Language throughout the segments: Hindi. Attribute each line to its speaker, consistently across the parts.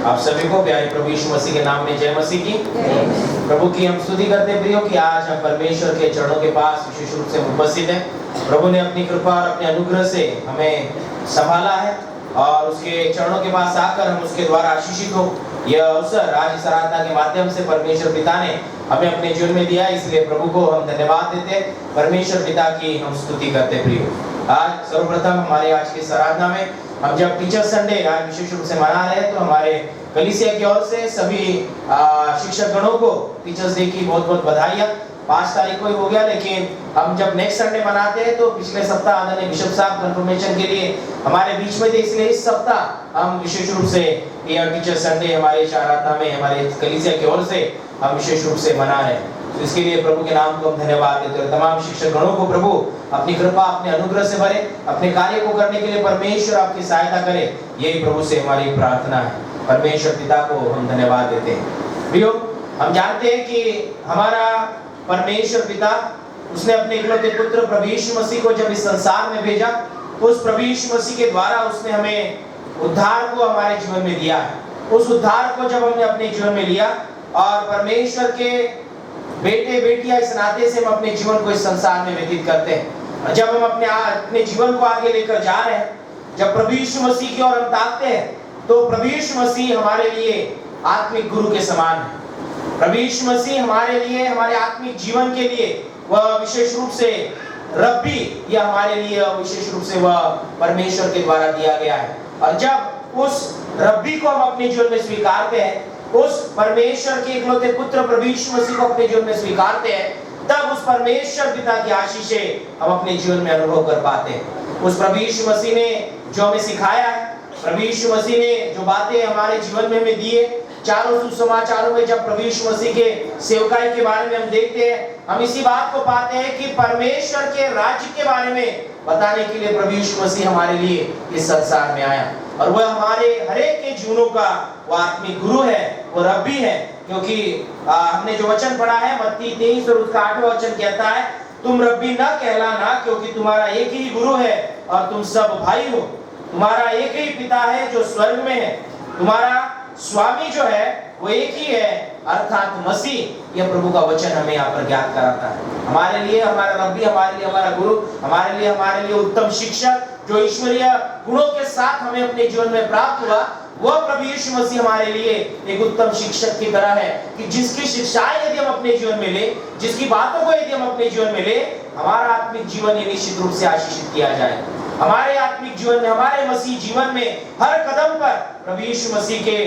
Speaker 1: आप सभी को प्यारे प्रभु यीशु मसीह के नाम में जय मसीह की। प्रभु की हम स्तुति करते हैं प्रियो कि आज हम परमेश्वर के चरणों के पास विशेष रूप से उपस्थित हैं। प्रभु ने अपनी कृपा और अपने अनुग्रह से हमें संभाला है और उसके चरणों के पास आकर हम उसके द्वारा आशीषित हो। यह अवसर आज इस आराधना के माध्यम से परमेश्वर पिता ने हमें अपने जीवन में दिया, इसलिए प्रभु को हम धन्यवाद देते हैं। परमेश्वर पिता की हम स्तुति करते हैं प्रियो। आज सर्वप्रथम हमारे आज की आराधना में हम जब टीचर संडे आज विशेष रूप से मना रहे हैं, तो हमारे कलीसिया की ओर से सभी शिक्षक गणों को टीचर्स डे की बहुत बहुत बधाइयाँ। 5 तारीख को ही हो गया, लेकिन हम जब नेक्स्ट संडे मनाते हैं तो पिछले सप्ताह आदरणीय बिशप साहब कंफर्मेशन के लिए हमारे बीच में थे, इसलिए इस सप्ताह हम विशेष रूप से यह टीचर संडे हमारे आराधना में हमारे कलीसिया की ओर से हम विशेष रूप से मना रहे हैं। तो इसके लिए प्रभु के नाम को हम धन्यवाद देते हैं। तमाम शिक्षक गणों को प्रभु अपनी कृपा अपने अनुग्रह से भरे, अपने कार्य को करने के लिए परमेश्वर आपकी सहायता करे, यही प्रभु से हमारी प्रार्थना है। परमेश्वर पिता को हम धन्यवाद देते हैं। प्रियो, हम जानते हैं कि हमारा परमेश्वर पिता उसने अपने इकलौते पुत्र प्रभु यीशु मसीह को जब इस संसार में भेजा, उस प्रभु यीशु मसीह के द्वारा उसने हमें उद्धार को हमारे जीवन में दिया है। उस उद्धार को जब हमने अपने जीवन में लिया और परमेश्वर के बेटे बेटियां इस नाते से हम अपने जीवन को इस संसार में व्यतीत करते हैं, और जब हम अपने जीवन को आगे लेकर जा रहे हैं, जब प्रभु यीशु मसीह की ओर हम ताकते हैं, तो प्रभु यीशु मसीह हमारे लिए आत्मिक गुरु के समान है। प्रभु यीशु मसीह हमारे लिए, हमारे आत्मिक जीवन के लिए वह विशेष रूप से रब्बी, या हमारे लिए विशेष रूप से वह परमेश्वर के द्वारा दिया गया है। और जब उस रब्बी को हम अपने जीवन में स्वीकारते हैं, उस परमेश्वर के इकलौते पुत्र प्रभु यीशु मसीह को अपने जीवन में स्वीकारते हैं, तब उस परमेश्वर पिता की आशीषें हम अपने जीवन में अनुभव कर पाते हैं। उस प्रभु यीशु मसीह ने जो हमें सिखाया है, प्रभु यीशु मसीह ने जो बातें हमारे जीवन में हमें दिए, चारों सुसमाचारों में जब प्रभु यीशु मसीह के सेवकाई के बारे में हम देखते हैं, हम इसी बात को पाते हैं कि परमेश्वर के राज्य के बारे में बताने के लिए प्रभु यीशु मसीह हमारे लिए इस संसार में आया, और वह हमारे हरेक के जीवनों का वो आत्मिक गुरु है, वो रब्बी है। क्योंकि हमने जो वचन पढ़ा है मत्ती 23 और उसका 8वां वचन कहता है, तुम रब्बी न कहलाना, क्योंकि तुम्हारा एक ही गुरु है और तुम सब भाई हो। तुम्हारा एक ही पिता है जो स्वर्ग में है, तुम्हारा स्वामी जो है वो एक ही है, अर्थात मसीह। यह प्रभु का वचन हमें यहाँ पर ज्ञात कराता है। हमारे लिए हमारा रब्बी, हमारे लिए हमारा गुरु, हमारे लिए उत्तम शिक्षक जो ईश्वरीय गुणों के साथ हमें अपने जीवन में प्राप्त हुआ, वह प्रभु यीशु मसीह हमारे लिए एक उत्तम शिक्षक की तरह है कि जिसकी शिक्षाएं यदि हम अपने जीवन में ले, जिसकी बातों को यदि हम अपने जीवन में ले, हमारा आत्मिक जीवन निश्चित रूप से आशीषित किया जाए। हमारे आत्मिक जीवन में, हमारे मसीह जीवन में हर कदम पर प्रभु यीशु मसीह के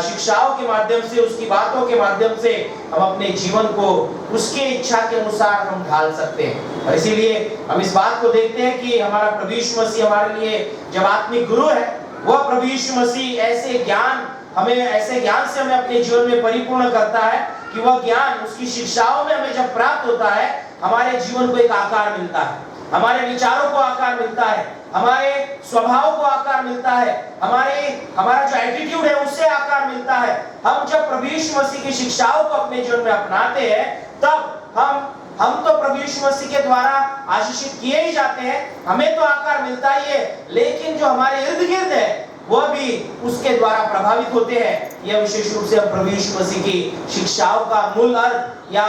Speaker 1: शिक्षाओं के माध्यम से, उसकी बातों के माध्यम से हम अपने जीवन को उसके इच्छा के अनुसार हम ढाल सकते हैं। और इसीलिए हम इस बात को देखते हैं कि हमारा प्रभु यीशु मसीह हमारे लिए जब आत्मिक गुरु है, वह प्रभु यीशु मसीह ऐसे ज्ञान से हमें अपने जीवन में परिपूर्ण करता है कि वह ज्ञान उसकी शिक्षाओं में हमें जब प्राप्त होता है, हमारे जीवन को एक आकार मिलता है, हमारे विचारों को आकार मिलता है, हमारे स्वभाव को आकार मिलता है, हमारा जो एटीट्यूड है उससे आकार मिलता है। हम जब प्रभु यीशु मसीह की शिक्षाओं को अपने जीवन में अपनाते हैं, तब हम तो प्रभु यीशु मसीह के द्वारा आशीषित किए ही जाते हैं, हमें तो आकार मिलता ही है, लेकिन जो हमारे इर्द गिर्द है वह भी उसके द्वारा प्रभावित होते हैं। यह विशेष रूप से हम प्रभु यीशु मसीह की शिक्षाओं का मूल अर्थ या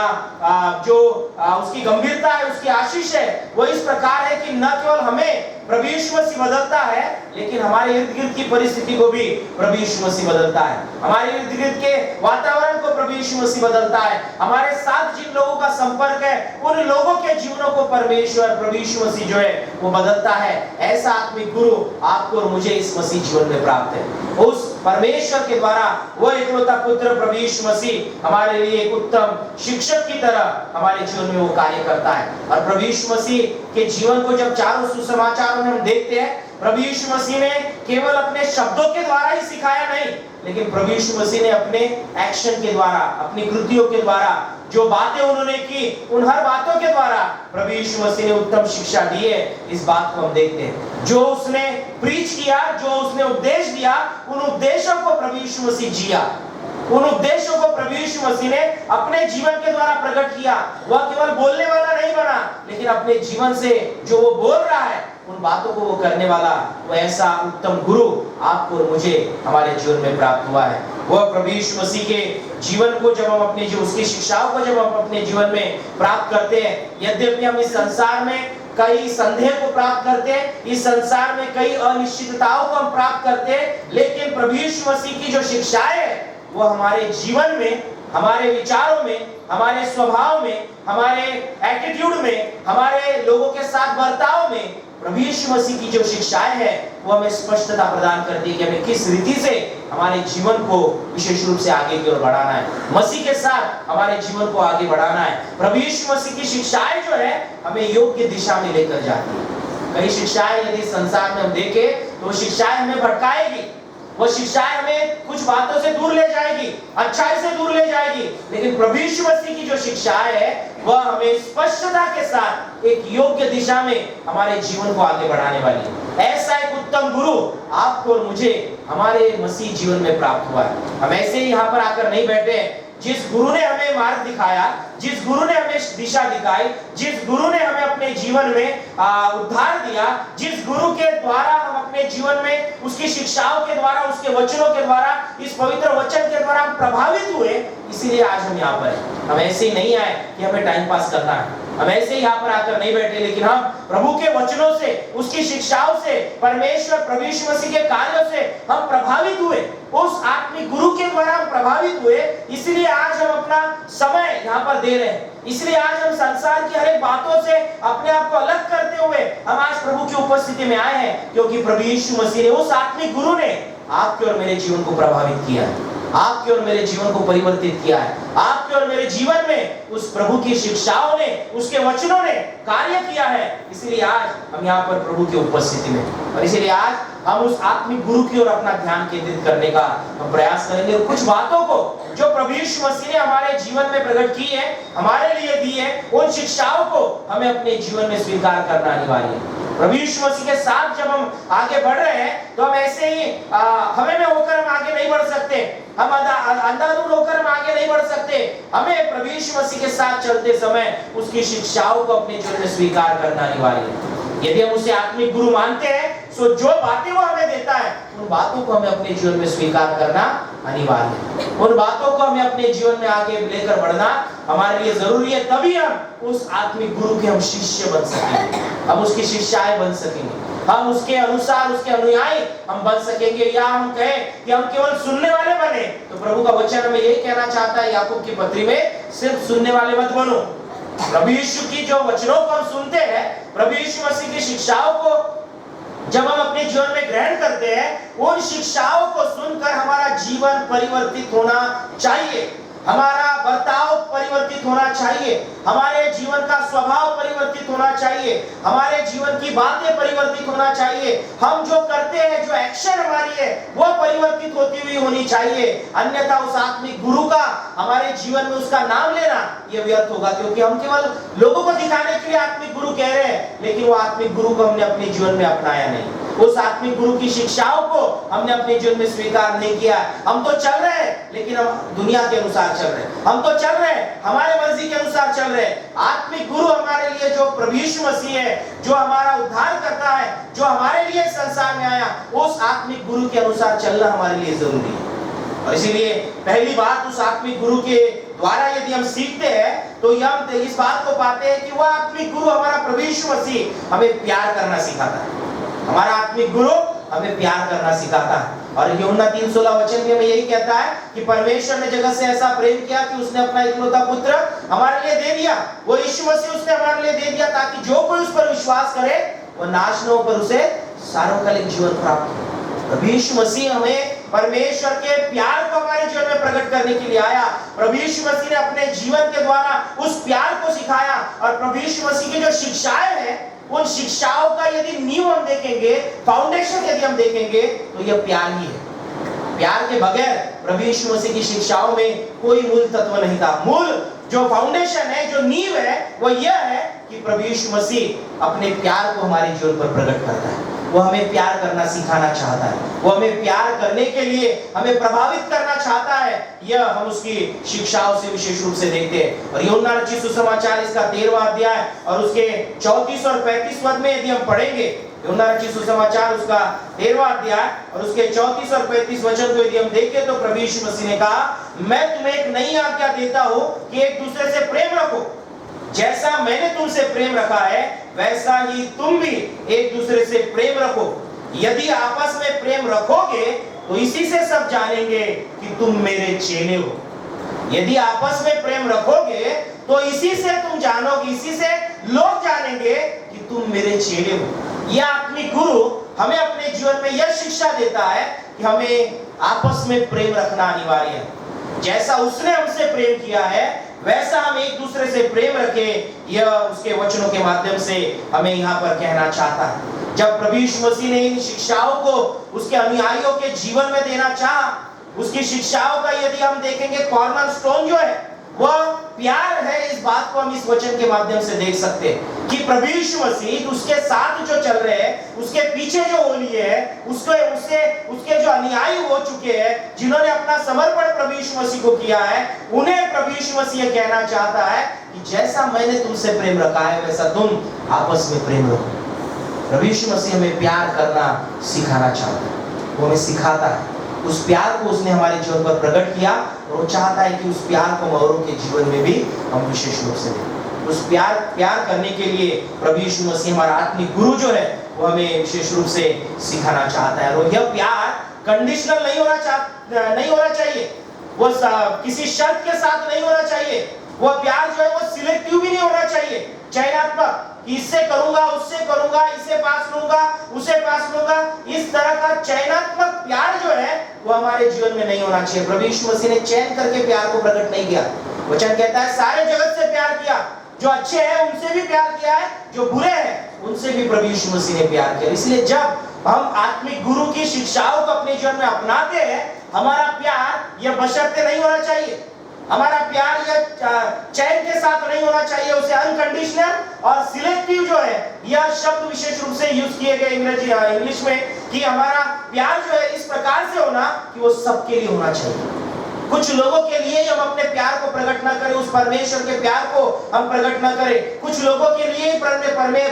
Speaker 1: जो उसकी गंभीरता है, उसकी आशीष है, वो इस प्रकार है कि न केवल हमें प्रभु यीशु मसीह बदलता है, लेकिन हमारे इर्द गिर्द की परिस्थिति को भी प्रभु यीशु मसीह बदलता है। हमारे इर्द गिर्द के वातावरण को प्रभु यीशु मसीह बदलता है। हमारे साथ जिन लोगों का संपर्क है, उन लोगों के जीवनों को परमेश्वर प्रभु यीशु मसीह जो है वो बदलता है। ऐसा आत्मिक गुरु आपको और मुझे इस मसीह जीवन में प्राप्त है। उस परमेश्वर के द्वारा वह इकलौता पुत्र प्रभु यीशु मसीह हमारे लिए एक उत्तम शिक्षक की तरह हमारे जीवन में वो कार्य करता है। और प्रभु यीशु मसीह के जीवन को जब चारों सुसमाचारों में हम देखते हैं, प्रभु यीशु मसीह ने केवल अपने शब्दों के द्वारा ही सिखाया नहीं, लेकिन प्रभु यीशु मसीह ने अपने एक्शन के द्वारा, अपनी कृतियों के द्वारा, जो बातें उन्होंने की, उन हर बातों के द्वारा प्रभु यीशु मसीह ने उत्तम शिक्षा दी है। इस बात को हम देखते हैं, जो उसने प्रीच किया, जो उसने उपदेश दिया, उन उपदेशों को प्रभु यीशु मसीह जिया, उन उपदेशों को प्रभु यीशु मसीह ने अपने जीवन के द्वारा प्रकट किया। वह केवल बोलने वाला नहीं बना, लेकिन अपने जीवन से जो वो बोल रहा है उन बातों को वो करने वाला वो ऐसा उत्तम गुरु आपको और मुझे हमारे जीवन में प्राप्त हुआ है। वह प्रभु यीशु मसीह के जीवन को जब हम अपने उसकी शिक्षाओं को जब हम अपने जीवन में प्राप्त करते हैं, यद्यपि हम इस संसार में कई संदेह को प्राप्त करते हैं, इस संसार में कई अनिश्चितताओं को हम प्राप्त करते हैं, लेकिन प्रभु यीशु मसीह की जो शिक्षाएं है वो हमारे जीवन में, हमारे विचारों में, हमारे स्वभाव में, हमारे एटीट्यूड में, हमारे लोगों के साथ बर्ताव में प्रभु यीशु मसीह की जो शिक्षाएं हैं वो हमें स्पष्टता प्रदान करती है कि हमें किस रीति से हमारे जीवन को विशेष रूप से आगे की ओर बढ़ाना है, मसीह के साथ हमारे जीवन को आगे बढ़ाना है। प्रभु यीशु मसीह की शिक्षाएं जो है हमें योग्य दिशा में लेकर जाती है। कई शिक्षाएं यदि संसार में हम देखें तो शिक्षाएं हमें भटकाएगी, वो शिक्षाएं हमें कुछ बातों से दूर ले जाएगी, अच्छाई से दूर ले जाएगी, लेकिन प्रभु यीशु मसीह की जो शिक्षाएं है वह हमें स्पष्टता के साथ एक योग्य दिशा में हमारे जीवन को आगे बढ़ाने वाली है। ऐसा एक उत्तम गुरु आपको और मुझे हमारे मसीह जीवन में प्राप्त हुआ है। हम ऐसे ही यहाँ पर आकर नहीं बैठे हैं। जिस गुरु ने हमें मार्ग दिखाया, जिस गुरु ने हमें दिशा दिखाई, जिस गुरु ने हमें अपने जीवन में उद्धार दिया, जिस गुरु के द्वारा हम अपने जीवन में उसकी शिक्षाओं के द्वारा, उसके वचनों के द्वारा, इस पवित्र वचन के द्वारा हम प्रभावित हुए, इसीलिए आज हम यहाँ पर हैं। हम ऐसे ही नहीं आए कि हमें टाइम पास करना है, हम ऐसे ही यहाँ पर आकर नहीं बैठे, लेकिन हम प्रभु के वचनों से, उसकी शिक्षाओं से, परमेश्वर प्रभु यीशु मसीह के कार्यों से हम प्रभावित हुए, उस आत्मिक गुरु के द्वारा हम प्रभावित हुए, इसलिए आज हम अपना समय यहाँ पर दे रहे हैं। इसलिए आज हम संसार की हर एक बातों से अपने आप को अलग करते हुए हम आज प्रभु की उपस्थिति में आए हैं, क्योंकि प्रभु यीशु मसीह ने, उस आत्मिक गुरु ने आपके और मेरे जीवन को प्रभावित किया है, आपके और मेरे जीवन को परिवर्तित किया है, आपके और मेरे जीवन में उस प्रभु की शिक्षाओं ने, उसके वचनों ने कार्य किया है। इसलिए आज हम यहाँ पर प्रभु की उपस्थिति में, और इसलिए आज हम उस आत्मिक गुरु की ओर अपना ध्यान केंद्रित करने का हम प्रयास करेंगे, और कुछ बातों को जो प्रभु यीशु मसीह ने हमारे जीवन में प्रकट की है, हमारे लिए दी है, उन शिक्षाओं को हमें अपने जीवन में स्वीकार करना अनिवार्य है। प्रभु यीशु मसीह के साथ जब हम आगे बढ़ रहे हैं तो हम ऐसे ही हमें में होकर हम आगे नहीं बढ़ सकते, हम अंधाधुंध होकर हम आगे नहीं बढ़ सकते। हमें प्रभु यीशु मसीह के साथ चलते समय उसकी शिक्षाओं को अपने जीवन में स्वीकार करना अनिवार्य है। यदि हम उसे आत्मिक गुरु मानते हैं तो जो बातें वो हमें देता है उन बातों को हमें अपने जीवन में स्वीकार करना अनिवार्य है। उन बातों को हमें अपने जीवन में आगे लेकर बढ़ना हमारे लिए जरूरी है, तभी हम उस आत्मिक गुरु के हम शिष्य बन सकेंगे, हम उसकी शिष्याएं बन सकेंगे, हम उसके अनुसार उसके अनुयायी हम बन सकेंगे। या हम कहें कि हम केवल सुनने वाले बने, तो प्रभु का वचन हमें यही कहना चाहता है याकूब की पत्री में, सिर्फ सुनने वाले मत बनो। प्रभु यीशु की जो वचनों को हम सुनते हैं, प्रभु यीशु मसीह की शिक्षाओं को जब हम अपने जीवन में ग्रहण करते हैं, उन शिक्षाओं को सुनकर हमारा जीवन परिवर्तित होना चाहिए, हमारा बर्ताव परिवर्तित होना चाहिए, हमारे जीवन का स्वभाव परिवर्तित होना चाहिए, हमारे जीवन की बातें परिवर्तित होना चाहिए, हम जो करते हैं, जो एक्शन हमारी है वो परिवर्तित होती हुई होनी चाहिए। अन्यथा उस आत्मिक गुरु का हमारे जीवन में उसका नाम लेना ये व्यर्थ होगा, क्योंकि हम केवल लोगों को दिखाने के लिए आत्मिक गुरु कह रहे हैं, लेकिन वो आत्मिक गुरु को हमने अपने जीवन में अपनाया नहीं, उस आत्मिक गुरु की शिक्षाओं को हमने अपने जीवन में स्वीकार नहीं किया। हम तो चल रहे हैं, लेकिन हम दुनिया के अनुसार चल रहे हैं, हम तो चल रहे हैं, हमारे मर्जी के अनुसार चल रहे हैं। आत्मिक गुरु हमारे लिए जो प्रभु यीशु मसीह है, जो हमारा उद्धार करता है, जो हमारे लिए संसार में आया, उस आत्मिक गुरु के अनुसार चलना हमारे लिए जरूरी है। और इसीलिए पहली बात, उस आत्मिक गुरु के द्वारा यदि हम सीखते हैं तो हम इस बात को पाते हैं कि वह आत्मिक गुरु हमारा प्रभु यीशु मसीह हमें प्यार करना सिखाता है, हमारा आत्मिक गुरु हमें प्यार करना सिखाता है। और यूहन्ना 3:16 वचन में यही कहता है कि परमेश्वर ने जगत से ऐसा प्रेम किया कि उसने अपना इकलौता पुत्र हमारे लिए दे दिया, वो यीशु मसीह उसने हमारे लिए दे दिया, ताकि जो कोई उस पर विश्वास करे वो नाश न हो पर उसे सार्वकालिक जीवन प्राप्त हो। प्रभु यीशु मसीह हमें परमेश्वर के प्यार को हमारे जीवन में प्रकट करने के लिए आया। प्रभु यीशु मसीह ने अपने जीवन के द्वारा उस प्यार को सिखाया, और प्रभु यीशु मसीह की जो शिक्षाएं हैं, उन शिक्षाओं का यदि नींव हम देखेंगे, फाउंडेशन यदि हम देखेंगे, तो यह प्यार ही है। प्यार के बगैर प्रभु यीशु मसीह की शिक्षाओं में कोई मूल तत्व नहीं था। मूल जो फाउंडेशन है, जो नींव है, वो यह है कि प्रभु यीशु मसीह अपने प्यार को हमारे जीवन पर प्रकट करता है। वो हमें प्यार करना सिखाना चाहता है, वो हमें प्यार करने के लिए हमें प्रभावित करना चाहता है। यह हम उसकी शिक्षाओं से विशेष रूप से देखते हैं। और यूहन्ना रचित सुसमाचार इसका 13वां अध्याय और उसके 34 और 35 पद में यदि हम पढ़ेंगे यूहन्ना रचित सुसमाचार उसका 13वां अध्याय और उसके 34 और 35 वचन को यदि हम देखें तो प्रभु यीशु मसीह ने कहा, मैं तुम्हें एक नई आज्ञा देता हूं कि एक दूसरे से प्रेम रखो। जैसा मैंने तुमसे प्रेम रखा है वैसा ही तुम भी एक दूसरे से प्रेम रखो। यदि आपस में प्रेम रखोगे तो इसी से सब जानेंगे कि तुम मेरे चेले हो। यदि आपस में प्रेम रखोगे तो इसी से तुम जानोगे, इसी से लोग जानेंगे कि तुम मेरे चेले हो। यह आत्मिक गुरु हमें अपने जीवन में यह शिक्षा देता है कि हमें आपस में प्रेम रखना अनिवार्य है। जैसा उसने हमसे प्रेम किया है वैसा हम एक दूसरे से प्रेम रखें, यह उसके वचनों के माध्यम से हमें यहाँ पर कहना चाहता है। जब प्रभु यीशु मसीह ने इन शिक्षाओं को उसके अनुयायियों के जीवन में देना चाहा, उसकी शिक्षाओं का यदि हम देखेंगे कॉर्नर स्टोन जो है वह प्यार है। इस बात को हम इस वचन के माध्यम से देख सकते हैं कि प्रभु यीशु मसीह उसके साथ जो चल रहे हैं, उसके पीछे जो हो लिए हैं, उसके जो अनुयायी हो चुके हैं, जिन्होंने अपना समर्पण प्रभु यीशु मसीह को किया है, उन्हें प्रभु यीशु मसीह कहना चाहता है कि जैसा मैंने तुमसे प्रेम रखा है वैसा तुम आपस में प्रेम रखो। प्रभु यीशु मसीह हमें प्यार करना सिखाना चाहता है, वो हमें सिखाता है। उस प्यार को उसने हमारे जीवन पर प्रकट किया और वो चाहता है कि उस प्यार को औरों के जीवन में भी हम विशेष रूप से दें। उस प्यार करने के लिए प्रभु यीशु मसीह हमारा आत्मिक गुरु जो है वो हमें विशेष रूप से सिखाना चाहता है। और यह प्यार कंडीशनल नहीं होना चाहिए, वो किसी शर्त के साथ नहीं होना चाहिए। वो प्यार जो है वो सिलेक्टिव भी नहीं होना चाहिए, चयनात्मक, इससे करूंगा उससे करूंगा, इसे पास लूंगा उसे पास लूंगा। इस तरह का चयनात्मक प्यार जो है वो हमारे जीवन में नहीं होना चाहिए। प्रभु यीशु मसीह ने चयन करके प्यार को प्रकट नहीं किया। वचन कहता है सारे जगत से प्यार किया, जो अच्छे हैं उनसे भी प्यार किया है, जो बुरे हैं उनसे भी प्रभु यीशु मसीह ने प्यार किया। इसलिए जब हम आत्मिक गुरु की शिक्षाओं को अपने जीवन में अपनाते हैं, हमारा प्यार यह बशर्ते नहीं होना चाहिए। हमारा प्यार यह चैन के साथ नहीं होना चाहिए, उसे अनकंडीशनल और सिलेक्टिव जो है, यह शब्द विशेष रूप से यूज किए गए इंग्लिश में कि हमारा प्यार जो है इस प्रकार से होना कि वो सबके लिए होना चाहिए। कुछ लोगों के लिए हम अपने प्यार को प्रकट ना करें, उस परमेश्वर के प्यार को हम प्रकट ना करें। कुछ लोगों के लिए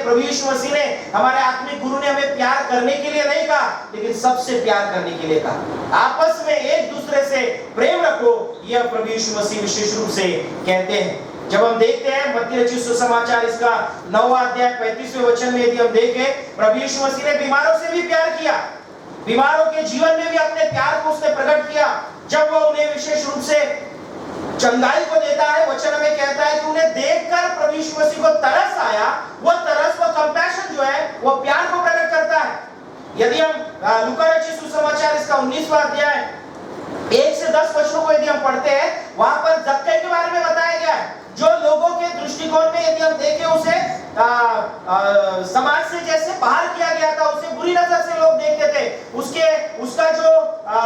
Speaker 1: प्रभु यीशु मसीह ने, हमारे आत्मिक गुरु ने हमें प्यार करने के लिए नहीं कहा, लेकिन सबसे प्यार करने के लिए कहा। आपस में एक दूसरे से प्रेम रखो, यह प्रभु यीशु मसीह विशेष रूप से कहते हैं। जब हम देखते हैं मत्ती रचित सुसमाचार इसका 9वां अध्याय 35वें वचन में यदि हम देखें, प्रभु यीशु मसीह ने बीमारों से भी प्यार किया, बीमारों के जीवन में भी अपने प्यार को उसने प्रकट किया। जब वो उन्हें विशेष रूप से चंगाई को देता है, वचन हमें कहता है कि उन्हें देखकर प्रभु यीशु मसीह को तरस आया। वो तरस, वो कंपैशन जो है वो प्यार को प्रकट करता है। यदि हम लूका रचित सुसमाचार इसका 19वां अध्याय 1 से 10 वचनों को यदि हम पढ़ते हैं, वहां पर जक्कई के बारे में बताया गया है, जो लोगों के दृष्टिकोण में यदि हम देखें उसे समाज से जैसे बाहर किया गया था, उसे बुरी नजर से लोग देखते थे। उसका जो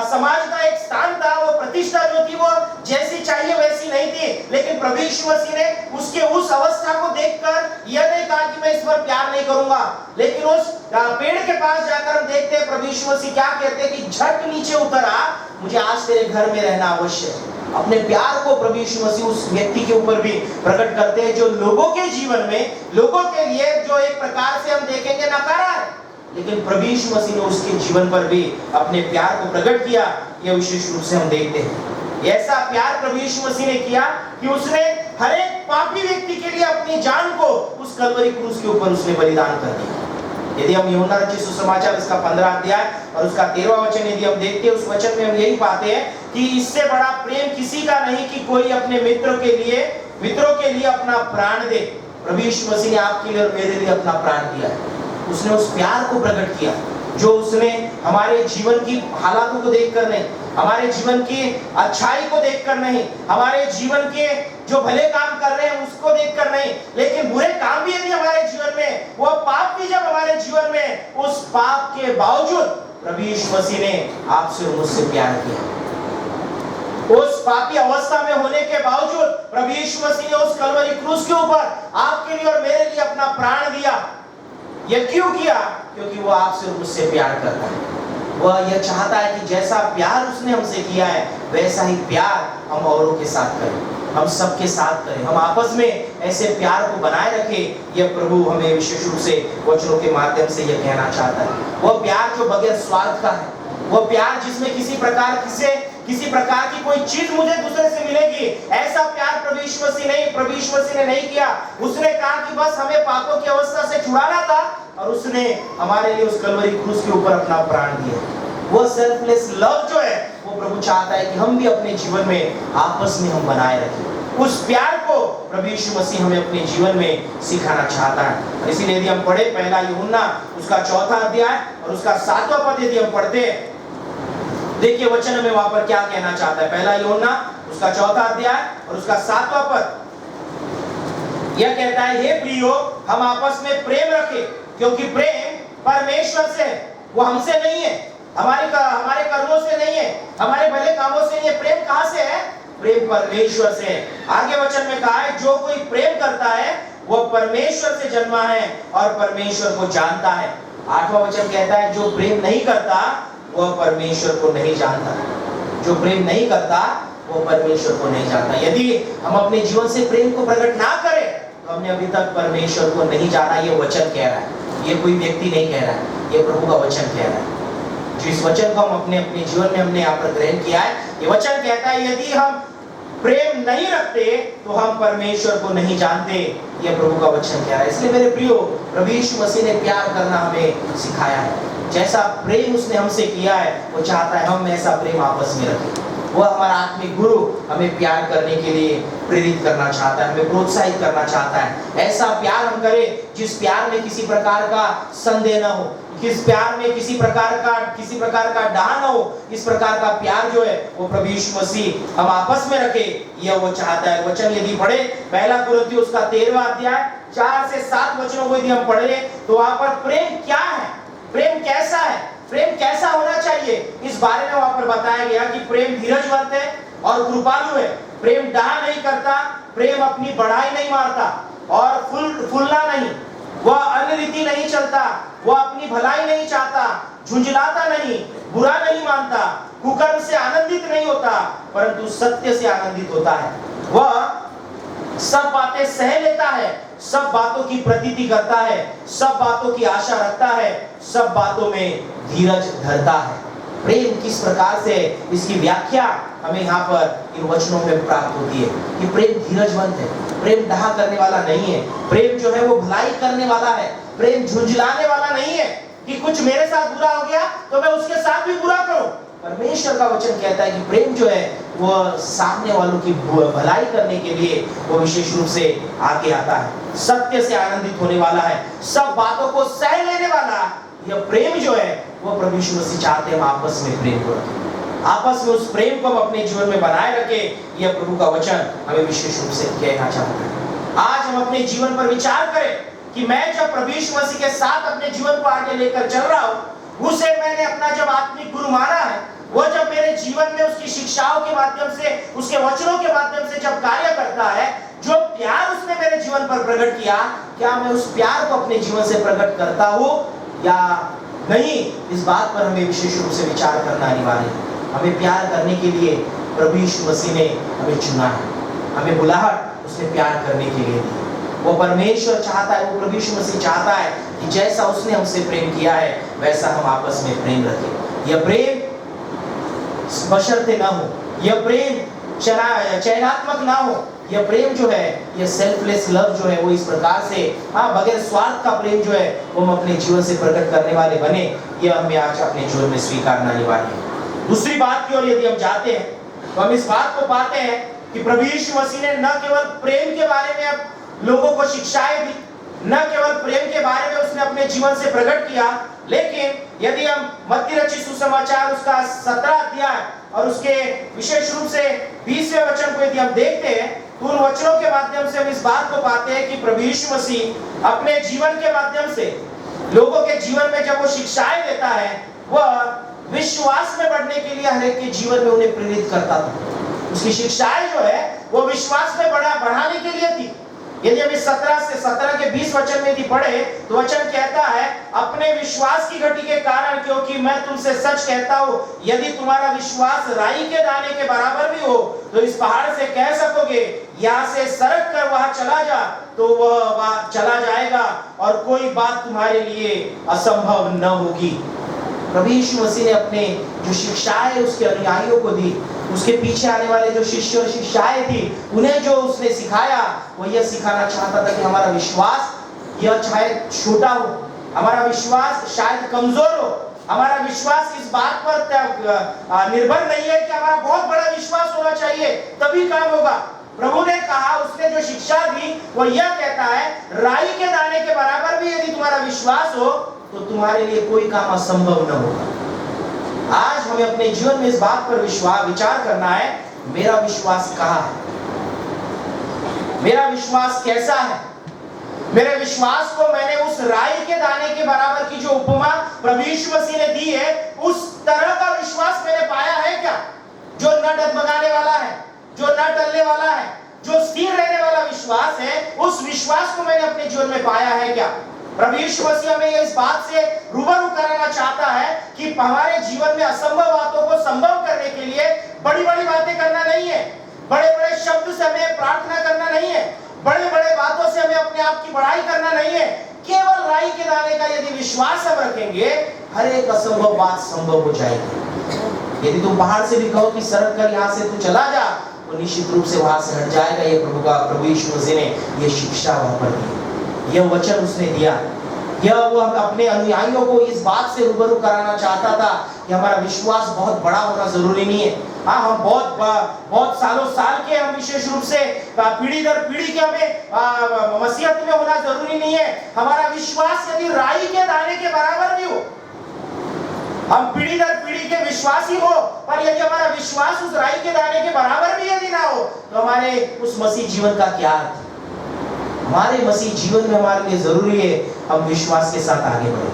Speaker 1: समाज का एक स्थान था, वो प्रतिष्ठा जो थी वो जैसी चाहिए वैसी नहीं थी। लेकिन प्रभु यीशु मसीह ने उसके उस अवस्था को देखकर यह नहीं कहा कि मैं इस पर प्यार नहीं करूंगा, लेकिन उस पेड़ के पास जाकर हम देखते हैं प्रभु यीशु मसीह क्या कहते हैं कि झट नीचे उतर आ, मुझे आज तेरे घर में रहना अवश्य है। अपने प्यार को प्रभु यीशु मसीह उस व्यक्ति के ऊपर भी प्रकट करते हैं जो लोगों के जीवन में, लोगों के लिए जो एक प्रकार से हम देखेंगे नकारा है, लेकिन प्रभु यीशु मसीह ने उसके जीवन पर भी अपने प्यार को प्रकट किया। यह विशेष रूप से हम देखते हैं। ऐसा प्यार प्रभु यीशु मसीह ने किया कि उसने हर एक पापी व्यक्ति के लिए अपनी जान को उस कलवरी क्रूस के ऊपर उसने बलिदान कर दिया। यदि हम यूहन्ना रचित सुसमाचार इसका 15 अध्याय और उसका 13वां वचन यदि हम देखते हैं, उस वचन में हम यही पाते हैं कि इससे बड़ा प्रेम किसी का नहीं कि कोई अपने मित्रों के लिए अपना प्राण दे। प्रभु यीशु मसीह ने आपके लिए और मेरे लिए अपना प्राण दिया है। उसने उस प्यार को प्रकट किया जो उसने हमारे जीवन की हालातों को देखकर नहीं, हमारे जीवन की अच्छाई को देखकर नहीं, हमारे जीवन के जो भले काम कर रहे हैं उसको देखकर नहीं, लेकिन बुरे काम भी यदि हमारे जीवन में, वो पाप भी जब हमारे जीवन में, उस पाप के बावजूद प्रभु यीशु मसीह ने आपसे और मुझसे प्यार किया। उस पापी अवस्था में होने के बावजूद प्रभु यीशु मसीह ने उस कलवरी क्रूस के ऊपर आपके लिए और मेरे लिए अपना प्राण दिया। यह क्यों किया? क्योंकि वो आपसे और मुझसे प्यार करता है। वह यह चाहता है कि जैसा प्यार उसने हमसे किया है वैसा ही प्यार हम औरों के साथ करें। हम सबके साथ करें, हम आपस में ऐसे प्यार को बनाए रखें। यह प्रभु हमें विशेष रूप से वचनों के माध्यम से यह कहना चाहता है। वह प्यार जो बगैर स्वार्थ का है, वह प्यार जिसमें किसी प्रकार की कोई चीज मुझे दूसरे से मिलेगी, ऐसा प्यार प्रभु यीशु मसीह ने नहीं किया। उसने कहा कि बस हमें पापों की अवस्था से छुड़ाना था और उसने हमारे लिए उस कलवरी क्रूस के ऊपर अपना प्राण दिया। वो सेल्फलेस लव जो है वो प्रभु चाहता है कि हम भी अपने जीवन में आपस में हम बनाए रखें। उस प्यार को प्रभु यीशु मसीह हमें अपने जीवन में सिखाना चाहता है। इसीलिए यदि हम पढ़े पहला यूहन्ना उसका 4वां अध्याय और उसका 7वां पद यदि हम पढ़ते, देखिए वचन में वहां पर क्या कहना चाहता है। पहला यूहन्ना उसका 4वां अध्याय और उसका 7वां पद यह कहता है, हे प्रियो हम आपस में प्रेम रखें, क्योंकि प्रेम परमेश्वर से है, वो हमसे नहीं है, हमारे कर्मों से नहीं है, हमारे भले कामों से नहीं है। प्रेम कहां से है? प्रेम परमेश्वर से है। आगे वचन में कहा है, जो कोई प्रेम करता है वो परमेश्वर से जन्मा है और परमेश्वर को जानता है। 8वां वचन कहता है, जो प्रेम नहीं करता वह परमेश्वर को नहीं जानता। जो प्रेम नहीं करता वो परमेश्वर को नहीं जानता। यदि हम अपने जीवन से प्रेम को प्रकट ना करें तो हमने अभी तक परमेश्वर को नहीं जाना। ये वचन कह रहा है, ये कोई व्यक्ति नहीं कह रहा है, ये प्रभु का वचन कह रहा है। जिस वचन को हम अपने जीवन में हमने यहाँ पर ग्रहण किया है, ये वचन कहता है यदि हम प्रेम नहीं रखते तो हम परमेश्वर को नहीं जानते। ये प्रभु का वचन कह रहा है। इसलिए मेरे प्रियो, प्रभु यीशु मसीह ने प्यार करना हमें सिखाया है। जैसा प्रेम उसने हमसे किया है वो चाहता है हम ऐसा प्रेम आपस में रखें। वह हमारा आत्मिक गुरु हमें प्यार करने के लिए प्रेरित करना चाहता है, हमें प्रोत्साहित करना चाहता है। ऐसा प्यार हम करें जिस प्यार में किसी प्रकार का संदेह न हो, किस प्यार में किसी प्रकार का डाह न हो। इस प्रकार का प्यार जो है वो प्रभु यीशु मसीह हम आपस में रखे, यह वो चाहता है। वचन यदि पढ़े पहला कुरिन्थियों उसका 13वां अध्याय 4 से 7 वचनों को यदि हम पढ़े तो वहां पर प्रेम क्या है, प्रेम कैसा है, प्रेम कैसा होना चाहिए, इस बारे में वहां पर बताया गया कि प्रेम धीरजवंत है और कृपालु है, प्रेम डाह नहीं करता, प्रेम अपनी बढ़ाई नहीं मारता और फूलना नहीं, वह अनरीति नहीं चलता, वह अपनी भलाई नहीं चाहता, झुंझलाता नहीं, बुरा नहीं मानता, कुकर्म से आनंदित नहीं होता परंतु सत्य से आनंदित होता है। वह सब बातें सह लेता है, सब बातों की प्रतीति करता है, सब बातों की आशा रखता है, सब बातों में धीरज धरता है। प्रेम किस प्रकार से, इसकी व्याख्या हमें यहाँ पर इन वचनों में प्राप्त होती है कि प्रेम धीरजवंत है, प्रेम डाह करने वाला नहीं है, प्रेम जो है वो भलाई करने वाला है, प्रेम झुंझलाने वाला नहीं है कि कुछ मेरे साथ बुरा हो गया तो मैं उसके साथ भी बुरा करूं। परमेश्वर का वचन कहता है कि प्रेम जो है वो सामने वालों की भलाई करने के लिए वो विशेष रूप से आगे आता है, सत्य से आनंदित होने वाला है, सब बातों को सह लेने वाला। यह प्रेम जो है वो प्रभु यीशु मसीह चाहते हैं हम आपस में प्रेम को रखें, आपस में उस प्रेम को हम अपने जीवन में बनाए रखें। यह प्रभु का वचन हमें विशेष रूप से कहना चाहता है। आज हम अपने जीवन पर विचार करें कि मैं जब प्रभु यीशु मसीह के साथ अपने जीवन को आगे लेकर चल रहा हूँ, उसे मैंने अपना जब आत्मिक गुरु माना है, वो जब मेरे जीवन में उसकी शिक्षाओं के माध्यम से, उसके वचनों के माध्यम से जब कार्य करता है, जो प्यार उसने मेरे जीवन पर प्रकट किया, क्या मैं उस प्यार को अपने जीवन से प्रकट करता हूँ या नहीं, इस बात पर हमें विशेष रूप से विचार करना अनिवार्य है। हमें प्यार करने के लिए प्रभु यीशु मसीह ने हमें चुना है, हमें बुलाहट उसने प्यार करने के लिए दी। वो परमेश्वर चाहता है, वो प्रभु यीशु मसीह चाहता है कि जैसा उसने हमसे प्रेम किया है वैसा हम आपस में प्रेम रखें। यह प्रेम बशर्ते ना हो, यह प्रेम चयनात्मक ना हो, यह प्रेम जो है, यह सेल्फलेस लव जो है वो इस प्रकार से, बगैर स्वार्थ का प्रेम जो है वो हम अपने जीवन से प्रकट करने वाले बने। यह हमें आज अपने जीवन में स्वीकारना अनिवार्य है। दूसरी बात की ओर यदि हम जाते हैं तो हम इस बात को पाते हैं कि प्रभु यीशु मसीह ने न केवल प्रेम के बारे में अब लोगों को शिक्षाएं दी, न केवल प्रेम के बारे में उसने अपने जीवन से प्रकट किया, लेकिन यदि हम मत्ती रचित सुसमाचार उसका 17 अध्याय और उसके विशेष रूप से 20वें वचन को यदि हम देखते हैं तो उन वचनों के माध्यम से हम इस बात को पाते हैं कि प्रभु यीशु मसीह अपने जीवन के माध्यम से लोगों के जीवन में जब वो शिक्षाएं देता है, वह विश्वास में बढ़ने के लिए हर एक के जीवन में उन्हें प्रेरित करता था। उसकी शिक्षाएं जो है वो विश्वास में बढ़ाने के लिए थी। यदि हम इस 17 के 20 वचन में यदि पढ़े तो वचन कहता है, अपने विश्वास की घटी के कारण, क्योंकि मैं तुमसे सच कहता हूं, यदि तुम्हारा विश्वास राई के दाने के बराबर भी हो तो इस पहाड़ से कह सकोगे यहां से सरक कर वहां चला जा, तो वह वहां चला जाएगा और कोई बात तुम्हारे लिए असंभव न होगी। प्रभु यीशु मसीह ने अपने जो शिक्षाएं उसके अनुयायियों को दी, उसके पीछे आने वाले जो शिष्य और शिष्याएं थी, उन्हें जो उसने सिखाया, वो यह सिखाना चाहता था कि हमारा विश्वास यह शायद छोटा हो, हमारा विश्वास शायद कमजोर हो, हमारा विश्वास इस बात पर निर्भर नहीं है कि हमारा बहुत बड़ा विश्वास होना चाहिए तभी काम होगा। प्रभु ने कहा, उसने जो शिक्षा दी वो यह कहता है, राई के दाने के बराबर भी यदि तुम्हारा विश्वास हो तो तुम्हारे लिए कोई काम असंभव न होगा। आज हमें अपने जीवन में इस बात पर विचार करना है, मेरा विश्वास कहाँ है, मेरा विश्वास कैसा है। मेरे विश्वास को मैंने उस राई के दाने के बराबर की जो उपमा प्रभु यीशु मसीह ने दी है, उस तरह का विश्वास मैंने पाया है क्या, जो न डगमगाने वाला है, जो न टलने वाला है, जो स्थिर रहने वाला विश्वास है, उस विश्वास को मैंने अपने जीवन में पाया है क्या। प्रभु यीशु मसीह हमें इस बात से रूबरू कराना चाहता है कि हमारे जीवन में असंभव बातों को संभव करने के लिए बड़ी बड़ी बातें करना नहीं है, बड़े बड़े शब्द से हमें प्रार्थना करना नहीं है, बड़े बड़े बातों से हमें अपने आप की बड़ाई करना नहीं है। केवल राई के दाने का यदि विश्वास हम रखेंगे, हर एक असंभव बात संभव हो जाएगी। यदि तुम पहाड़ से भी कहो कि सरक कर यहाँ से तू चला जा, तो निश्चित रूप से वहां से हट जाएगा। ये प्रभु यीशु मसीह ने ये शिक्षा वहां पर दी, यह वचन उसने दिया, यह वो अपने अनुयायियों को इस बात से रूबरू कराना चाहता था कि हमारा विश्वास बहुत बड़ा होना जरूरी नहीं है। हाँ, हम बहुत सालों साल के, हम विशेष रूप से पीढ़ी दर पीढ़ी के हमें मसीहत में होना जरूरी नहीं है। हमारा विश्वास यदि राई के दाने के बराबर भी हो, हम पीढ़ी दर पीढ़ी के विश्वासी हो, पर यदि हमारा विश्वास उस राई के दाने के बराबर भी यदि ना हो, तो हमारे उस मसीह जीवन का क्या अर्थ। हमारे मसीह जीवन में हमारे लिए जरूरी है हम विश्वास के साथ आगे बढ़े।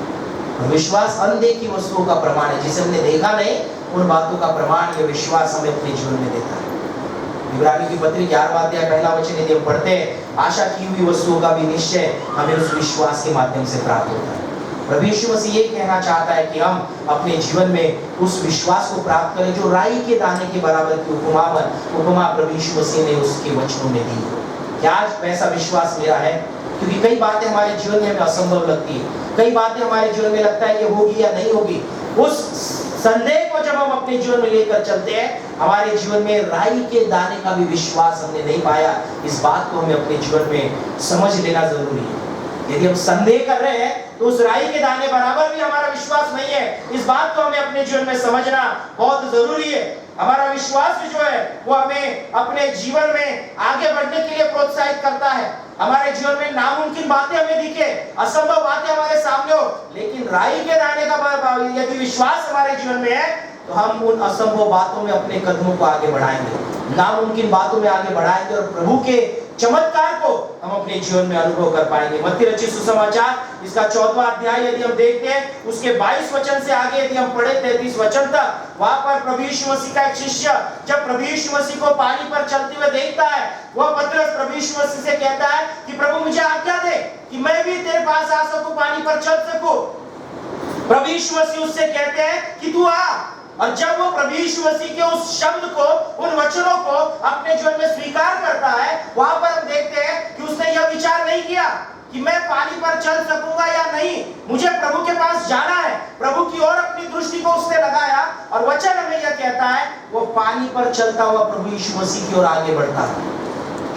Speaker 1: और विश्वास अनदेखी वस्तुओं का प्रमाण है, जिसे हमने देखा नहीं उन बातों का प्रमाण ये विश्वास हमें अपने जीवन में देता है। इब्रानियों की पत्री 11वां अध्याय पहला वचन यदि हम पढ़ते हैं, आशा की हुई वस्तुओं का भी निश्चय हमें उस विश्वास के माध्यम से प्राप्त होता है। प्रभु यीशु मसीह ये कहना चाहता है कि हम अपने जीवन में उस विश्वास को प्राप्त करें जो राई के दाने के बराबर की उपमा प्रभु यीशु मसीह ने उसके वचनों में दी। क्या आज वैसा विश्वास मेरा है? क्योंकि कई बातें हमारे जीवन में हमें असंभव लगती है, कई बातें हमारे जीवन में लगता है ये होगी या नहीं होगी। उस संदेह को जब हम अपने जीवन में लेकर चलते हैं, हमारे जीवन में राई के दाने का भी विश्वास हमने नहीं पाया, इस बात को हमें अपने जीवन में समझ लेना जरूरी है। यदि हम संदेह कर रहे हैं तो उस राई के दाने बराबर भी हमारा विश्वास नहीं है, इस बात को हमें अपने जीवन में समझना बहुत जरूरी है। हमारा विश्वास जो है वो हमें अपने जीवन में आगे बढ़ने के लिए प्रोत्साहित करता है। हमारे जीवन में नामुमकिन बातें हमें दिखे, असंभव बातें हमारे सामने हो, लेकिन राई के दाने का यदि विश्वास हमारे जीवन में है तो हम उन असंभव बातों में अपने कदमों को आगे बढ़ाएंगे, नामुमकिन बातों में आगे बढ़ाएंगे और प्रभु के चमत्कार को हम अपने जीवन में अनुभव कर पाएंगे। मत्ती रचित सुसमाचार इसका 14वां अध्याय यदि हम देखते हैं, उसके 22 वचन से आगे यदि हम पढ़े 33 वचन तक, वहां पर प्रभु यीशु मसीह का एक शिष्य जब प्रभु यीशु मसीह को पानी पर चलते हुए देखता है, वह पतरस प्रभु यीशु मसीह से कहता है कि प्रभु मुझे आज्ञा दे कि मैं भी तेरे पास आ सकूं, पानी पर चल सकूं। प्रभु यीशु मसीह उससे कहते हैं कि तू आ। और जब वो प्रभु यीशु मसीह के उस शब्द को, उन वचनों को अपने जीवन में स्वीकार करता है, वहां पर हम देखते हैं कि उसने यह विचार नहीं किया कि मैं पानी पर चल सकूंगा या नहीं, मुझे प्रभु के पास जाना है। प्रभु की ओर अपनी दृष्टि को उसने लगाया और वचन हमें यह कहता है वो पानी पर चलता हुआ प्रभु यीशु मसीह की ओर आगे बढ़ता है।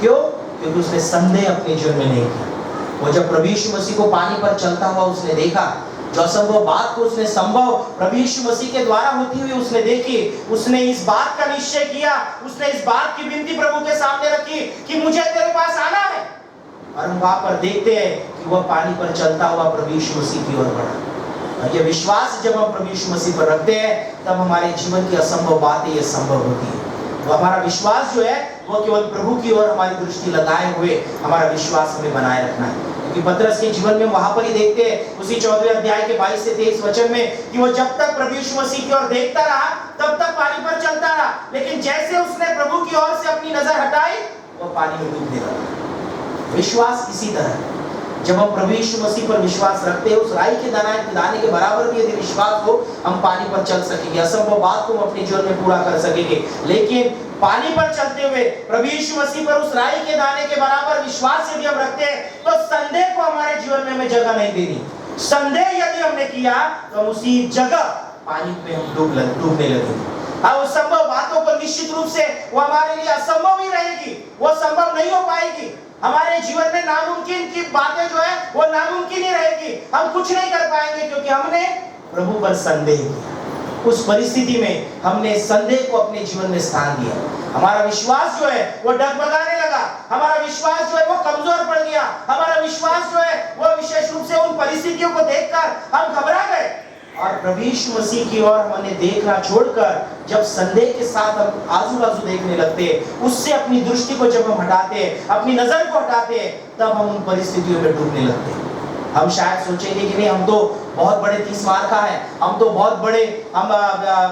Speaker 1: क्यों? क्योंकि उसने संदेह अपने जीवन में नहीं किया। वो जब प्रभु यीशु मसीह को पानी पर चलता हुआ उसने देखा, जो असंभव बात को उसने संभव प्रभु यीशु मसीह के द्वारा होती हुई उसने देखी, उसने इस बात का निश्चय किया, उसने इस बात की विनती प्रभु के सामने रखी कि मुझे तेरे पास आना है। और हम वहां पर देखते हैं कि वह पानी पर चलता हुआ प्रभु यीशु मसीह की ओर बढ़ा। और यह विश्वास जब हम प्रभु यीशु मसीह पर रखते हैं, तब हमारे जीवन की असंभव बातें ये संभव होती है। तो हमारा विश्वास जो है वो केवल प्रभु की ओर हमारी दृष्टि लगाए हुए हमारा विश्वास हमें बनाए रखना है। क्योंकि पतरस के जीवन में वहां पर ही देखते हैं उसी 14वें अध्याय के 22 से 23 वचन में कि वो जब तक प्रभु यीशु मसीह की ओर देखता रहा तब तक पानी पर चलता रहा, लेकिन जैसे उसने प्रभु की ओर से अपनी नजर हटाई वो पानी में डूबने लगा। विश्वास इसी तरह है। जब हम प्रभु यीशु मसीह पर विश्वास रखते हैं, उस राई के दाने के बराबर भी यदि विश्वास हो, हम पानी पर चल सकेंगे। असंभव बात को हम अपने जीवन में पूरा कर सकेंगे। लेकिन पानी पर चलते हुए प्रभु यीशु मसीह पर उस राई के दाने के बराबर विश्वास यदि हम रखते हैं, तो संदेह को हमारे जीवन में हमें जगह नहीं देनी। संदेह यदि हमने किया तो हम उसी जगह पानी में हम डूबने लगेंगे। अब असंभव बातों को निश्चित रूप से वो हमारे लिए असंभव ही रहेगी, वो संभव नहीं हो पाएगी। हमारे जीवन में नामुमकिन की बातें जो है वो नामुमकिन ही रहेगी। हम कुछ नहीं कर पाएंगे क्योंकि हमने प्रभु पर संदेह किया। उस परिस्थिति में हमने संदेह को अपने जीवन में स्थान दिया। हमारा विश्वास जो है वो डगमगाने लगा, हमारा विश्वास जो है वो कमजोर पड़ गया, हमारा विश्वास जो है वो विशेष रूप से उन परिस्थितियों को देखकर हम घबरा गए और प्रभु यीशु मसीह की ओर हमने देखना छोड़कर जब संदेह के साथ हम आजू बाजू देखने लगते हैं, उससे अपनी दृष्टि को जब हम हटाते हैं, अपनी नजर को हटाते हैं, तब हम उन परिस्थितियों में डूबने लगते हैं। हम शायद सोचेंगे कि नहीं, हम तो बहुत बड़े 30 मार का है, हम तो बहुत बड़े, हम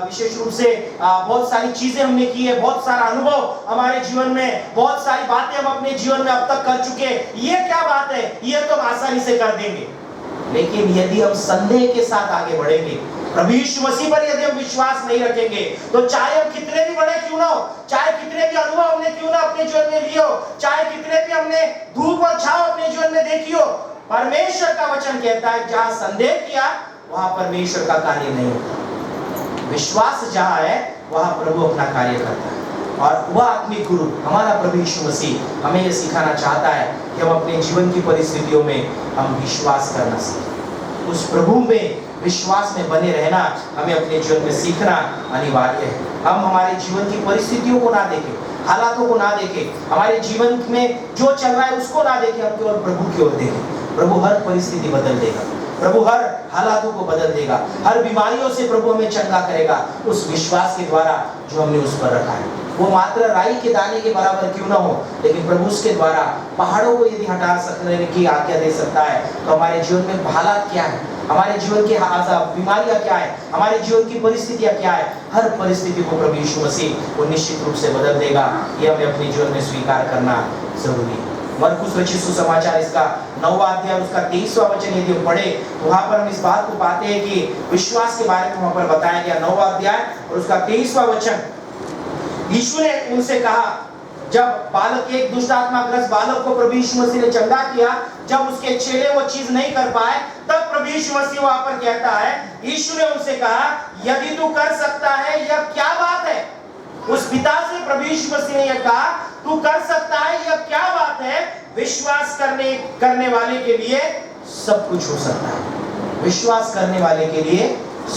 Speaker 1: विशेष रूप से बहुत सारी चीजें हमने की है, बहुत सारा अनुभव हमारे जीवन में, बहुत सारी बातें हम अपने जीवन में अब तक कर चुके हैं, ये क्या बात है, ये तो हम आसानी से कर देंगे। लेकिन यदि हम संदेह के साथ आगे बढ़ेंगे, प्रभु यीशु मसीह पर यदि हम विश्वास नहीं रखेंगे, तो चाहे हम कितने भी बड़े क्यों ना हो, चाहे कितने भी अनुभव हमने क्यों ना अपने जीवन में लिए हो, चाहे कितने भी हमने धूप और छांव अपने जीवन में देखी हो, परमेश्वर का वचन कहता है जहां संदेह किया वहां परमेश्वर का कार्य नहीं होता। विश्वास जहां है वहां प्रभु अपना कार्य करता है। और वह आत्मिक गुरु हमारा प्रभु यीशु मसीह हमें यह सिखाना चाहता है कि हम अपने जीवन की परिस्थितियों में हम विश्वास करना सीखें। उस प्रभु में विश्वास में बने रहना हमें अपने जीवन में सीखना अनिवार्य है। हम हमारे जीवन की परिस्थितियों को ना देखें, हालातों को ना देखें, हमारे जीवन में जो चल रहा है उसको ना देखें, हम केवल प्रभु की ओर देखें। प्रभु हर परिस्थिति बदल देगा, प्रभु हर हालातों को बदल देगा, हर बीमारियों से प्रभु हमें चंगा करेगा उस विश्वास के द्वारा जो हमने उस पर रखा है। वो मात्र राई के दाने के बराबर क्यों ना हो, लेकिन प्रभु उसके द्वारा पहाड़ों को यदि हटा सकने की आज्ञा दे सकता है, तो हमारे जीवन में हालात क्या है, हमारे जीवन की बीमारियां क्या है, हमारे जीवन की परिस्थितियां क्या है, हर परिस्थिति को प्रभु यीशु मसीह वो निश्चित रूप से बदल देगा। ये हमें अपने जीवन में स्वीकार करना जरूरी है। मरकुस रचित सुसमाचार इसका 9वां अध्याय उसका 23वां वचन यदि हम पढ़े तो वहां पर हम इस बात को पाते हैं कि विश्वास के बारे में वहां पर बताया गया। 9वां अध्याय और उसका 23वां वचन, यीशु ने उनसे कहा, जब बालक, एक दुष्ट आत्मा ग्रस्त बालक को प्रभु यीशु मसीह ने चंगा किया, जब उसके चेले वो चीज नहीं कर पाए, तब प्रभु यीशु मसीह वहां पर कहता है, यीशु ने उनसे कहा, यदि तू कर सकता है यह क्या बात है। उस पिता से प्रभु यीशु मसीह ने यह कहा, तू कर सकता है यह क्या बात है। विश्वास करने वाले के लिए सब कुछ हो सकता है। विश्वास करने वाले के लिए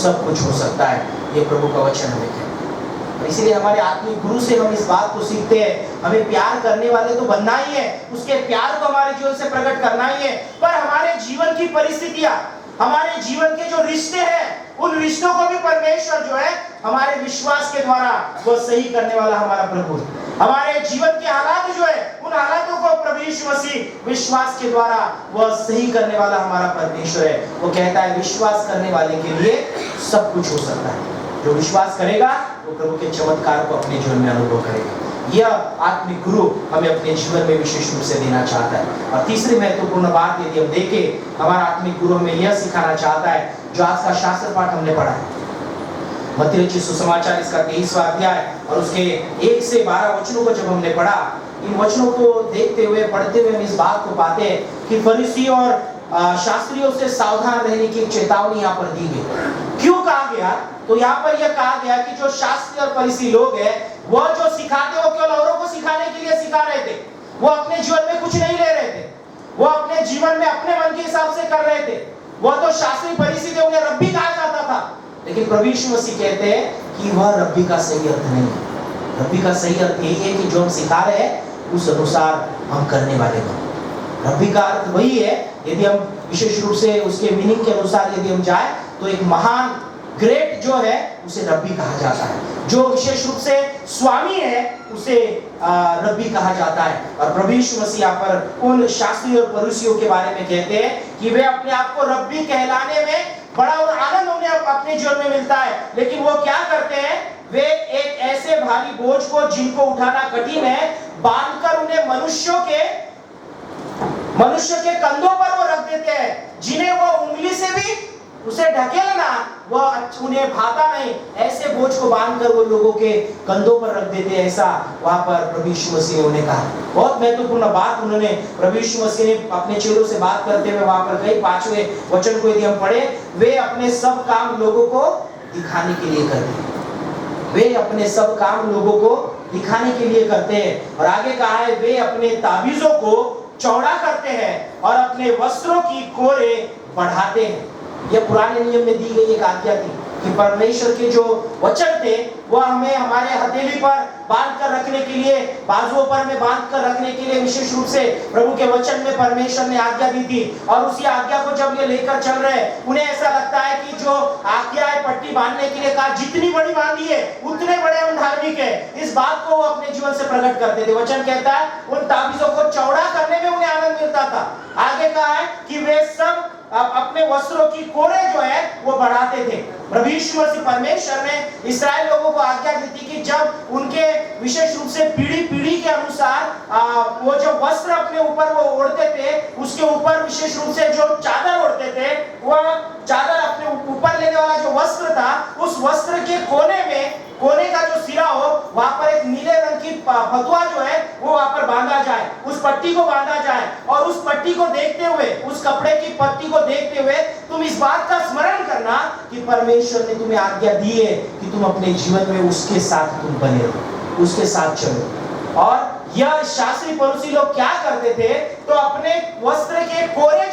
Speaker 1: सब कुछ हो सकता है। ये प्रभु का वचन हमें कहता है। इसीलिए हमारे आत्मिक गुरु से हम इस बात को सीखते हैं, हमें प्यार करने वाले तो बनना ही है, उसके प्यार को हमारे जीवन से प्रकट करना ही है, पर हमारे जीवन की परिस्थितियां, हमारे जीवन के जो रिश्ते हैं, उन रिश्तों को भी परमेश्वर जो है हमारे विश्वास के द्वारा वो सही करने वाला हमारा प्रभु है। हमारे जीवन के हालात जो है, उन हालातों को प्रभु यीशु मसीह विश्वास के द्वारा वह सही करने वाला हमारा परमेश्वर है। वो कहता है विश्वास करने वाले के लिए सब कुछ हो सकता है। जो विश्वास करेगा वो प्रभु के चमत्कार को अपने जीवन में अनुभव करेगा। यह आत्मिक गुरु हमें अपने जीवन में विशेष रूप से देना चाहता है। और तीसरी महत्वपूर्ण बात यदि हम देखें, हमारा आत्मिक गुरु हमें यह सिखाना चाहता है जो आज का शास्त्र पाठ हमने पढ़ा है, मत्ती रचित सुसमाचार इसका 23वां अध्याय और उसके 1 से 12 वचनों को जब हमने पढ़ा, इन वचनों को देखते हुए, पढ़ते हुए हम इस बात को पाते हैं कि फरीसी और शास्त्रियों से सावधान रहने की चेतावनी यहाँ पर दी गई। क्यों कहा गया? तो यहाँ पर यह कहा गया कि जो शास्त्री और फरीसी लोग हैं, वह जो सिखाते वो केवल औरों को सिखाने के लिए सिखा रहे थे। वो अपने जीवन में कुछ नहीं ले रहे थे, वो अपने जीवन में अपने मन के हिसाब से कर रहे थे। वह तो शास्त्री फरीसी थे, उन्हें रब्बी कहा जाता था। लेकिन प्रभु यीशु मसीह कहते हैं कि वह रब्बी का सही अर्थ नहीं है। रब्बी का सही अर्थ यही है कि जो हम सिखा रहे हैं उस अनुसार हम करने वाले बने। रब्बी का अर्थ वही है, यदि हम विशेष रूप से उसके मीनिंग के अनुसार यदि हम जाए तो एक महान, ग्रेट जो है उसे रब्बी कहा जाता है। जो विशेष रूप से स्वामी है उसे रब्बी कहा जाता है। और प्रभु यीशु मसीह यहाँ पर उन शास्त्री और फरीसियों के बारे में कहते हैं कि वे अपने आप को रब्बी कहलाने में बड़ा और आनंद उन्हें अपने जीवन में मिलता है, लेकिन वो क्या करते हैं, वे एक ऐसे भारी बोझ को जिनको उठाना कठिन है बांधकर उन्हें मनुष्यों के मनुष्य के कंधों पर वो रख देते हैं, जिन्हें वो उंगली से भी उसे ढकेलना वह उन्हें भाता नहीं, ऐसे बोझ को बांधकर वो लोगों के कंधों पर रख देते हैं। ऐसा वहां पर प्रभु यीशु मसीह ने उन्हें कहा। बहुत महत्वपूर्ण बात उन्होंने प्रभु यीशु मसीह ने अपने चेलों से बात करते हुए वहां पर कही। 5वें वचन को यदि हम पढ़े, वे अपने सब काम लोगों को दिखाने के लिए करते हैं। वे अपने सब काम लोगों को दिखाने के लिए करते हैं। और आगे कहा है, वे अपने ताबीजों को चौड़ा करते हैं और अपने वस्त्रों की कोरे बढ़ाते हैं। यह पुराने नियम में दी गई एक आज्ञा थी कि परमेश्वर के जो वचन थे वह हमें हमारे हथेली पर बांध कर रखने के लिए, बाजुओं पर में बांध कर रखने के लिए विशेष रूप से प्रभु के वचन में परमेश्वर ने आज्ञा दी थी। और उसी आज्ञा को जब ये लेकर चल रहे हैं, उन्हें ऐसा लगता है कि जो आज्ञा है पट्टी बांधने के लिए कहा, जितनी बड़ी बांधी है उतने बड़े हम धार्मिक है। इस बात को वो अपने जीवन से प्रकट करते थे। वचन कहता है उन ताबीजों को चौड़ा करने में उन्हें आनंद मिलता था। आगे कहा है कि वे सब अपने वस्त्रों की कोरे जो है वो बढ़ाते थे। प्रभु यीशु मसीह परमेश्वर ने इस्राएल लोगों को आज्ञा दी थी कि जब उनके विशेष रूप से पीढ़ी के अनुसार वो जो वस्त्र अपने ऊपर वो ओढ़ते थे, उसके ऊपर विशेष रूप से जो चादर ओढ़ते थे, वह चादर अपने ऊपर लेने वाला जो वस्त्र था, उस वस्त्र के कोने का जो सिरा हो, वहां पर एक नीले रंग की फतुआ जो है वो वहां पर बांधा जाए, उस पट्टी को बांधा जाए। और उस पट्टी को देखते हुए, उस कपड़े की पट्टी को देखते हुए तुम इस बात का स्मरण करना कि परमेश्वर ने तुम्हें आज्ञा दी है कि तुम अपने जीवन में उसके साथ तुम बने रहो, उसके साथ चलो। और यह शास्त्री फरीसी लोग क्या करते थे, तो अपने वस्त्र के कोने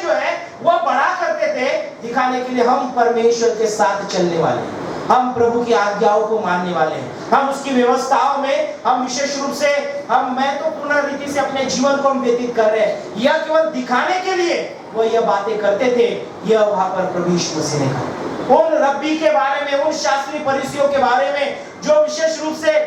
Speaker 1: जो है वह बड़ा करते थे, दिखाने के लिए हम परमेश्वर के साथ चलने वाले हैं, हम प्रभु की आज्ञाओं को मानने वाले हैं, हम उसकी व्यवस्थाओं में हम विशेष रूप से मैं तो पूर्ण रीति से अपने जीवन को हम व्यतीत कर रहे हैं। यह केवल दिखाने के लिए वो यह बातें करते थे। यह वहां पर प्रभु यीशु मसीह ने कहा उन रब्बी के बारे में, उन शास्त्री फरीसियों के बारे में जो विशेष रूप से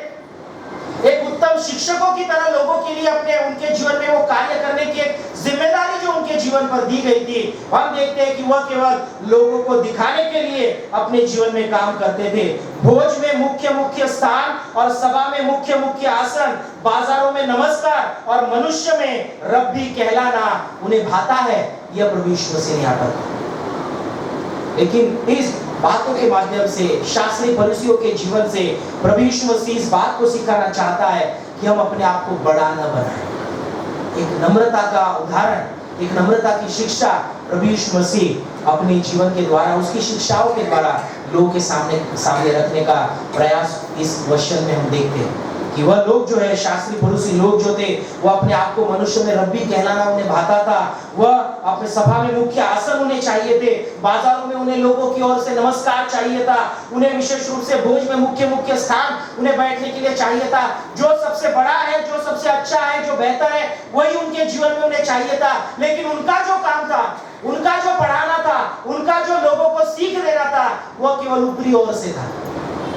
Speaker 1: एक उत्तम शिक्षकों की तरह लोगों के लिए अपने उनके जीवन में वो कार्य करने की एक जिम्मेदारी जो उनके जीवन पर दी गई थी, हम देखते हैं कि वह केवल लोगों को दिखाने के लिए अपने जीवन में काम करते थे। भोज में मुख्य स्थान और सभा में मुख्य आसन, बाजारों में नमस्कार और मनुष्य में रब्बी कहलाना उन्हें भाता है। यह प्रभु यीशु मसीह ने यहाँ पर कहा। लेकिन इस बातों के माध्यम से, शास्त्री फरीसियों के जीवन से प्रभु यीशु मसीह इस बात को सिखाना चाहता है कि हम अपने आप को बड़ा न बनाएं। एक नम्रता का उदाहरण, एक नम्रता की शिक्षा प्रभु यीशु मसीह अपने जीवन के द्वारा, उसकी शिक्षाओं के द्वारा लोगों के सामने रखने का प्रयास इस वचन में हम देखते हैं कि वह लोग जो है, शास्त्री फरीसी लोग जो थे, वो अपने आप को मनुष्य में रब्बी कहलाना उन्हें भाता था। वह अपने सभा में मुख्य आसन उन्हें चाहिए थे, बाजारों में उन्हें लोगों की ओर से नमस्कार चाहिए था, उन्हें विशेष रूप से भोज में मुख्य स्थान उन्हें बैठने के लिए चाहिए था। जो सबसे बड़ा है, जो सबसे अच्छा है, जो बेहतर है, वही उनके जीवन में उन्हें चाहिए था। लेकिन उनका जो काम था, उनका जो पढ़ाना था, उनका जो लोगों को सीख देना था, वह केवल ऊपरी ओर से था।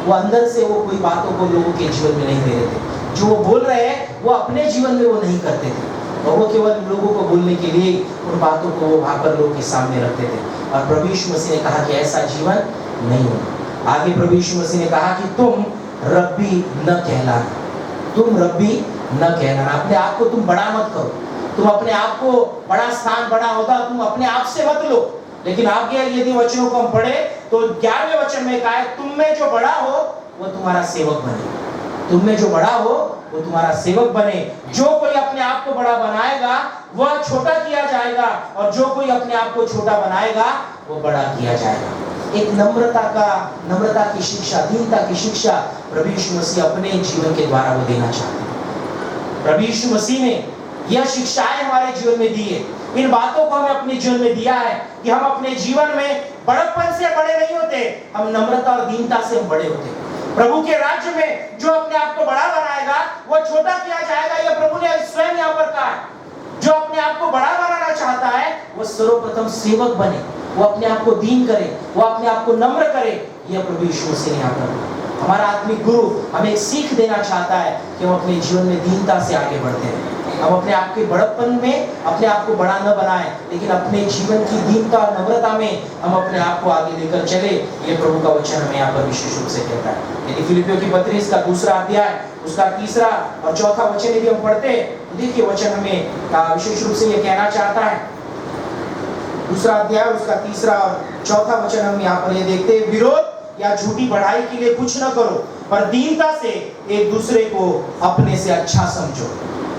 Speaker 1: वो अंदर से वो कोई बातों को लोगों के जीवन में नहीं दे रहे थे। जो वो बोल रहे हैं वो अपने जीवन में वो नहीं करते थे, और वो केवल लोगों को बोलने के लिए उन बातों को वो वहां पर लोगों के सामने रखते थे। और प्रभु यीशु मसीह ने कहा कि ऐसा जीवन नहीं होगा। आगे प्रभु यीशु मसीह ने कहा कि तुम रब्बी न कहलाना, तुम रब्बी न कहलाना। अपने आप को तुम बड़ा मत करो, तुम अपने आप को बड़ा स्थान, बड़ा होगा तुम अपने आप से मत लो। लेकिन आगे यदि वचनों को हम पढ़े तो 11वें वचन में कहा है, तुम में जो बड़ा हो वो तुम्हारा सेवक बने। तुम में जो बड़ा हो वो तुम्हारा सेवक बने। जो कोई अपने आप को बड़ा बनाएगा वह छोटा किया जाएगा, और जो कोई अपने आप को छोटा बनाएगा वो बड़ा किया जाएगा। एक नम्रता की शिक्षा, दीनता की शिक्षा प्रभु यीशु मसीह अपने जीवन के द्वारा वो देना चाहते हैं। प्रभु यीशु मसीह ने यह शिक्षाएं हमारे जीवन में दी है। इन बातों को हमें अपने जीवन में दिया है कि हम अपने जीवन में बड़प्पन से बड़े नहीं होते, हम नम्रता और दीनता से हम बड़े होते। प्रभु के राज्य में जो अपने आप को बड़ा बनाएगा वो छोटा किया जाएगा। यह प्रभु ने स्वयं यहाँ पर कहा है। जो अपने आप को बड़ा बनाना चाहता है वो सर्वप्रथम सेवक बने, वो अपने आप को दीन करे, वो अपने आप को नम्र करे। यह प्रभु यीशु मसीह ने यहाँ पर, हमारा आत्मिक गुरु हमें एक सीख देना चाहता है कि हम अपने जीवन में दीनता से आगे बढ़ते हैं। हम अपने आप के बड़प्पन में अपने आप को बड़ा न बनाएं, लेकिन अपने जीवन की दीनता और नम्रता में हम अपने आप को आगे लेकर चले। ये प्रभु का वचन हमें यहाँ पर विशेष रूप से कहता है। यदि फिलिपियों की पत्री इसका 2 अध्याय उसका 3 और 4 वचन यदि हम पढ़ते हैं तो देखिए वचन हमें विशेष रूप से ये कहना चाहता है। 2 अध्याय उसका 3 और 4 वचन हम यहाँ पर ये देखते हैं, विरोध या झूठी बढ़ाई के लिए कुछ न करो, पर दीनता से एक दूसरे को अपने से अच्छा समझो।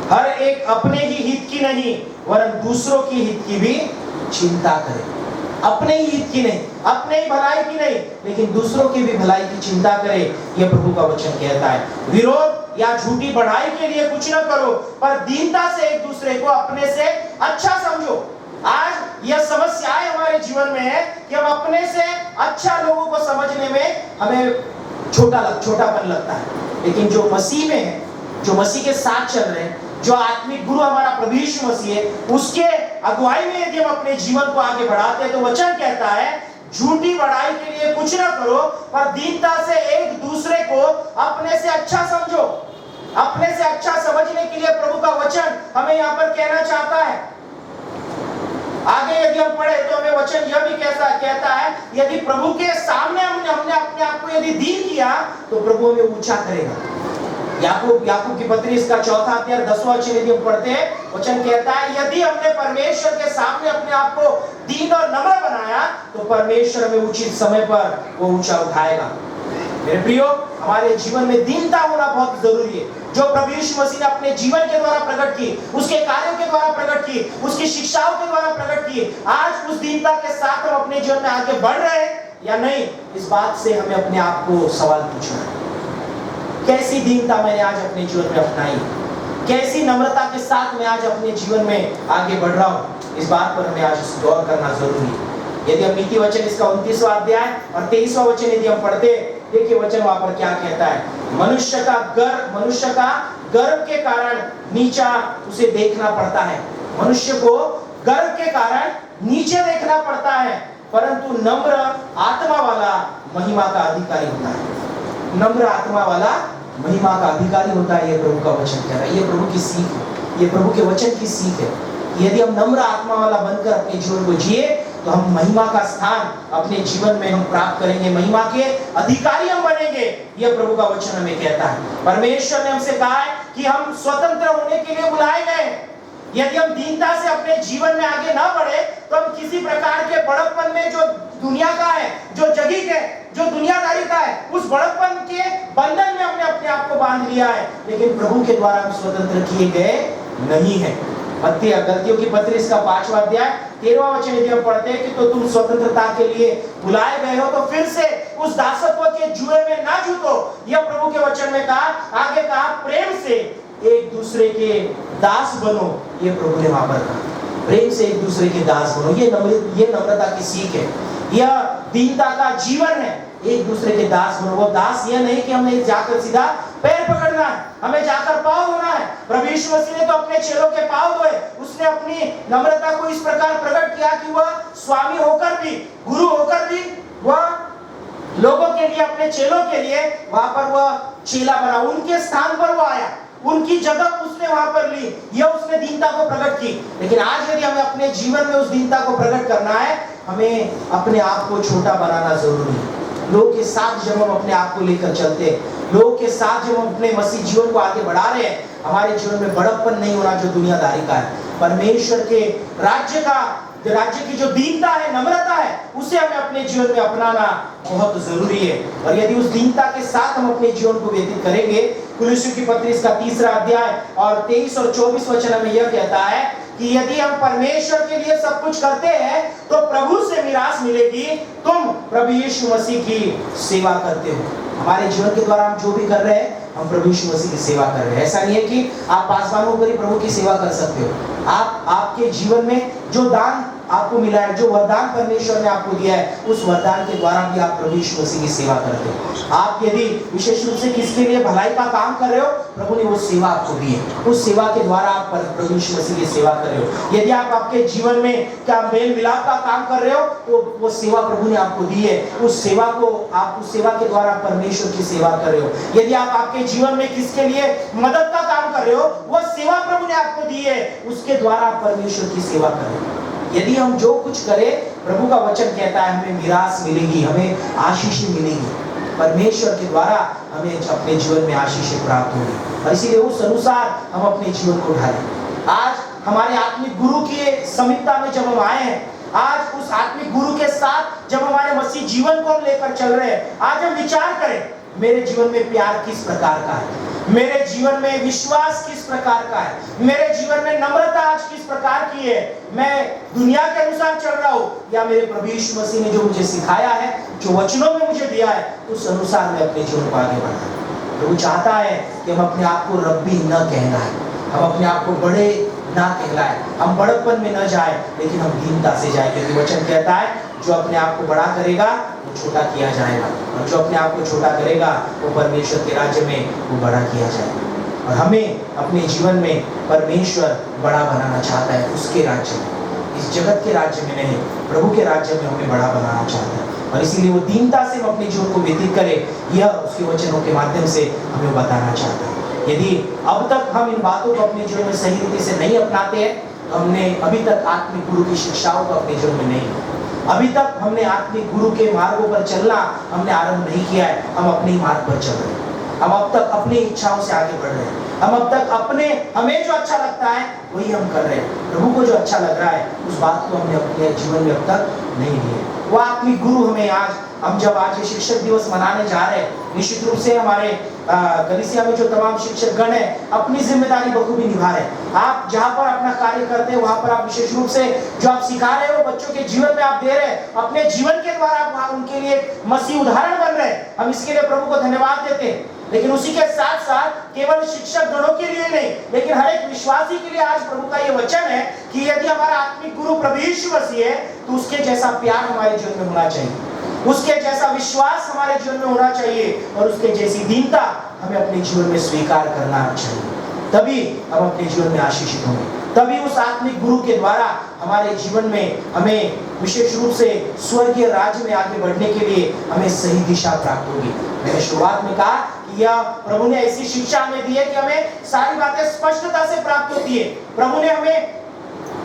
Speaker 1: हर एक अपने ही हित की नहीं वरन दूसरों की हित की भी चिंता करे। अपने ही हित की नहीं, अपने ही भलाई की नहीं, लेकिन दूसरों की भी भलाई की चिंता करे। यह प्रभु का वचन कहता है। विरोध या झूठी बढ़ाई के लिए कुछ न करो, पर दीनता से एक दूसरे को अपने से अच्छा समझो। आज यह समस्याएं हमारे जीवन में है कि हम अपने से अच्छा लोगों को समझने में हमें छोटापन लगता है, लेकिन जो मसीह में है, जो मसीह के साथ चल रहे हैं, जो आत्मिक गुरु हमारा प्रभु यीशु मसीह है, उसके अगुवाई में यदि हम अपने जीवन को आगे बढ़ाते हैं तो वचन कहता है झूठी बढ़ाई के लिए कुछ ना करो, पर दीनता से एक दूसरे को अपने से अच्छा समझो। अपने से अच्छा समझने के लिए प्रभु का वचन हमें यहाँ पर कहना चाहता है। आगे यदि हम पढ़े तो हमें वचन यह भी कहता है, यदि प्रभु के सामने हमने अपने आप को यदि दीन किया तो प्रभु हमें ऊंचा करेगा। याकूब की पत्री इसका 4 अध्याय 10 वचन यदि हम पढ़ते हैं, वचन कहता है यदि हमने परमेश्वर के सामने अपने आप को दीन और नम्र बनाया तो परमेश्वर हमें उचित समय पर वो ऊंचा उठाएगा। मेरे प्रियो, हमारे जीवन में दीनता होना बहुत जरूरी है। जो प्रभु यीशु मसीह ने अपने जीवन के द्वारा प्रकट की, उसके कार्यों के द्वारा प्रकट की, उसकी शिक्षाओं के द्वारा प्रकट की, आज उस दीनता के साथ हम अपने जीवन में आगे बढ़ रहे हैं या नहीं, इस बात से हमें अपने आप को सवाल पूछना है। कैसी दीनता मैंने आज अपने जीवन में अपनाई, कैसी नम्रता के साथ मैं आज अपने जीवन में आगे बढ़ रहा हूँ, इस बात पर हमें आज गौर करना जरूरी है। यदि हम नीति वचन इसका 29वां अध्याय और 23वां वचन यदि हम पढ़ते, देखिए वचन वहां पर क्या कहता है। मनुष्य का गर्व के कारण नीचा उसे देखना पड़ता है। मनुष्य को गर्व के कारण नीचे देखना पड़ता है, परंतु नम्र आत्मा वाला महिमा का अधिकारी होता है। नम्र आत्मा वाला महिमा का अधिकारी होता है। ये प्रभु का वचन कह रहा है। ये प्रभु की सीख है, ये प्रभु के वचन की सीख है। यदि हम नम्र आत्मा वाला बनकर अपने जीवन को जिए तो हम महिमा का स्थान अपने जीवन में हम प्राप्त करेंगे, महिमा के अधिकारी हम बनेंगे। यह प्रभु का वचन हमें कहता है। परमेश्वर ने हमसे कहा है कि हम स्वतंत्र होने के लिए बुलाए गए। यदि हम दीनता से अपने जीवन में आगे ना बढ़े तो हम किसी प्रकार के बड़प्पन में, जो दुनिया का है, जो जगह है, जो दुनियादारी का है, उस बड़प्पन के बंधन में हमने अपने आप को बांध लिया है। लेकिन प्रभु के द्वारा हम स्वतंत्र किए गए नहीं है। गलतियों की पत्री इसका 5वां अध्याय 13वां वचन यदि हम पढ़ते हैं कि तो तुम स्वतंत्रता के लिए बुलाए गए हो, तो फिर से उस दासत्व के जुए में ना जूतो। यह प्रभु के वचन में कहा, आगे कहा प्रेम से एक दूसरे के दास बनो। ये प्रभु ने वहां पर कहा, प्रेम से एक दूसरे के दास बनो। ये नम्रता की सीख है, यह दीनता का जीवन है। एक दूसरे के दास बनो। वो दास यह नहीं कि हमें जाकर सीधा पैर पकड़ना है, हमें जाकर पाँव धोना है। प्रभु यीशु मसीह ने तो अपने चेलों के पाँव धोए। उसने अपनी नम्रता को इस प्रकार प्रकट किया कि वह स्वामी होकर भी, गुरु होकर भी, वह लोगों के लिए, अपने चेलों के लिए वहां पर वह चेला बना। उनके स्थान पर वो आया, उनकी जगह उसने वहां पर ली। यह उसने दीनता को प्रकट की। लेकिन आज यदि हमें अपने जीवन में उस दीनता को प्रकट करना है, हमें अपने आप को छोटा बनाना जरूरी है। लोगों के साथ जब हम अपने आप को लेकर चलते हैं, लोगों के साथ जब हम अपने मसीह जीवन को आगे बढ़ा रहे हैं, हमारे जीवन में बड़प्पन नहीं होना जो दुनियादारी का है। परमेश्वर के राज्य की जो दीनता है, नम्रता है, उसे हमें अपने जीवन में अपनाना बहुत जरूरी है। और यदि उस दीनता के साथ हम अपने जीवन को व्यतीत करेंगे, कुलुस्सियों की पत्री इसका 3 अध्याय और 23 और 24 वचन हमें यह कहता है कि यदि हम परमेश्वर के लिए सब कुछ करते हैं तो प्रभु से मिरास मिलेगी। तुम प्रभु यीशु मसीह की सेवा करते हो। हमारे जीवन के द्वारा हम जो भी कर रहे हैं, हम प्रभु यीशु मसीह की सेवा कर रहे हैं। ऐसा नहीं है कि आप पासवान होकर ही प्रभु की सेवा कर सकते हो। आपके जीवन में जो दान आपको मिला है, जो वरदान परमेश्वर ने आपको दिया है, उस वरदान के द्वारा भी आप प्रभु यीशु मसीह की सेवा करते हो। आप यदि विशेष रूप से किसके लिए भलाई का काम कर रहे हो, प्रभु ने वो सेवा आपको दी है, उस सेवा के द्वारा आप प्रभु यीशु मसीह की सेवा कर रहे हो। यदि आप आपके जीवन में क्या मेल मिलाप का काम कर रहे हो, तो वो सेवा प्रभु ने आपको दी है, उस सेवा को आप उस सेवा के द्वारा परमेश्वर की सेवा कर रहे हो। यदि आप आपके जीवन में किसके लिए मदद का काम कर रहे हो, वो सेवा प्रभु ने आपको दी है, उसके द्वारा आप परमेश्वर की सेवा कर रहे हो। यदि हम जो कुछ करें, प्रभु का वचन कहता है हमें मिरास मिलेगी, हमें आशीष मिलेगी, परमेश्वर के द्वारा हमें अपने जीवन में आशीष प्राप्त होगी, और इसीलिए उस अनुसार हम अपने जीवन को ढालें। आज हमारे आत्मिक गुरु की समीपता में जब हम आए हैं, आज उस आत्मिक गुरु के साथ जब हमारे मसीह जीवन को हम लेकर चल रहे हैं, आज हम विचार करें मेरे जीवन में प्यार किस प्रकार का है, मेरे जीवन में विश्वास किस प्रकार का है, मेरे जीवन में नम्रता आज किस प्रकार की है, मैं दुनिया के अनुसार चल रहा हूँ या मेरे प्रभु यीशु मसीह ने जो मुझे सिखाया है, जो वचनों में मुझे दिया है, उस अनुसार मैं अपने जीवन को आगे बढ़ाऊं। प्रभु चाहता है कि हम अपने आप को रब्बी न कहलाएं, हम अपने आप को बड़े ना कहलाएं, हम बड़प्पन में न जाए, लेकिन हम दीनता से जाए, क्योंकि वचन कहता है जो अपने आप को बड़ा करेगा वो छोटा किया जाएगा, और जो अपने आप को छोटा करेगा वो परमेश्वर के राज्य में वो बड़ा किया जाएगा। और हमें अपने जीवन में परमेश्वर बड़ा बनाना चाहता है, उसके राज्य में, इस जगत के राज्य में नहीं, प्रभु के राज्य में हमें बड़ा बनाना चाहता है, और इसीलिए वो दीनता से हम अपने जीवन को व्यतीत करें, यह उसके वचनों के माध्यम से हमें बताना चाहता है। यदि अब तक हम इन बातों को अपने जीवन में सही रीति से नहीं अपनाते हैं, तो हमने अभी तक आत्मिक गुरु की शिक्षाओं को अपने जीवन में नहीं, अभी तक हमने आत्मिक गुरु के मार्गों पर चलना हमने आरंभ नहीं किया है, हम अपने ही मार्ग पर चल रहे हैं, हम अब तक अपनी इच्छाओं से आगे बढ़ रहे हैं, हम अब तक हमें जो अच्छा लगता है वही हम कर रहे हैं, प्रभु को जो अच्छा लग रहा है उस बात को हमने अपने जीवन में अब तक नहीं लिया। वो आत्मिक गुरु हमें आज, हम जब आज ये शिक्षक दिवस मनाने जा रहे हैं, निश्चित रूप से हमारे कलीसिया में जो तमाम शिक्षक गण है अपनी जिम्मेदारी बखूबी निभा रहे हैं। आप जहाँ पर अपना कार्य करते हैं वहाँ पर आप विशेष रूप से जो आप सिखा रहे हो बच्चों के जीवन में आप दे रहे हैं, अपने जीवन के द्वारा आप उनके लिए मसीह उदाहरण बन रहे हैं, हम इसके लिए प्रभु को धन्यवाद देते हैं। लेकिन उसी के साथ साथ केवल शिक्षक गणों के लिए नहीं, लेकिन हर एक विश्वासी के लिए आज प्रभु का ये वचन है कि यदि हमारा आत्मिक गुरु प्रभु यीशु मसीह है, तो उसके जैसा प्यार हमारे जीवन में होना चाहिए, उसके जैसा विश्वास हमारे जीवन में होना चाहिए, और उसके जैसी दीनता हमें अपने जीवन में स्वीकार करना चाहिए। तभी हम अपने जीवन में आशीषित होंगे, तभी उस आत्मिक गुरु के द्वारा हमारे जीवन में हमें विशेष रूप से स्वर्गीय राज्य में आगे बढ़ने के लिए हमें सही दिशा प्राप्त होगी। मैंने शुरुआत में कहा कि यह प्रभु ने ऐसी शिक्षा हमें दी है कि हमें सारी बातें स्पष्टता से प्राप्त होती है। प्रभु ने हमें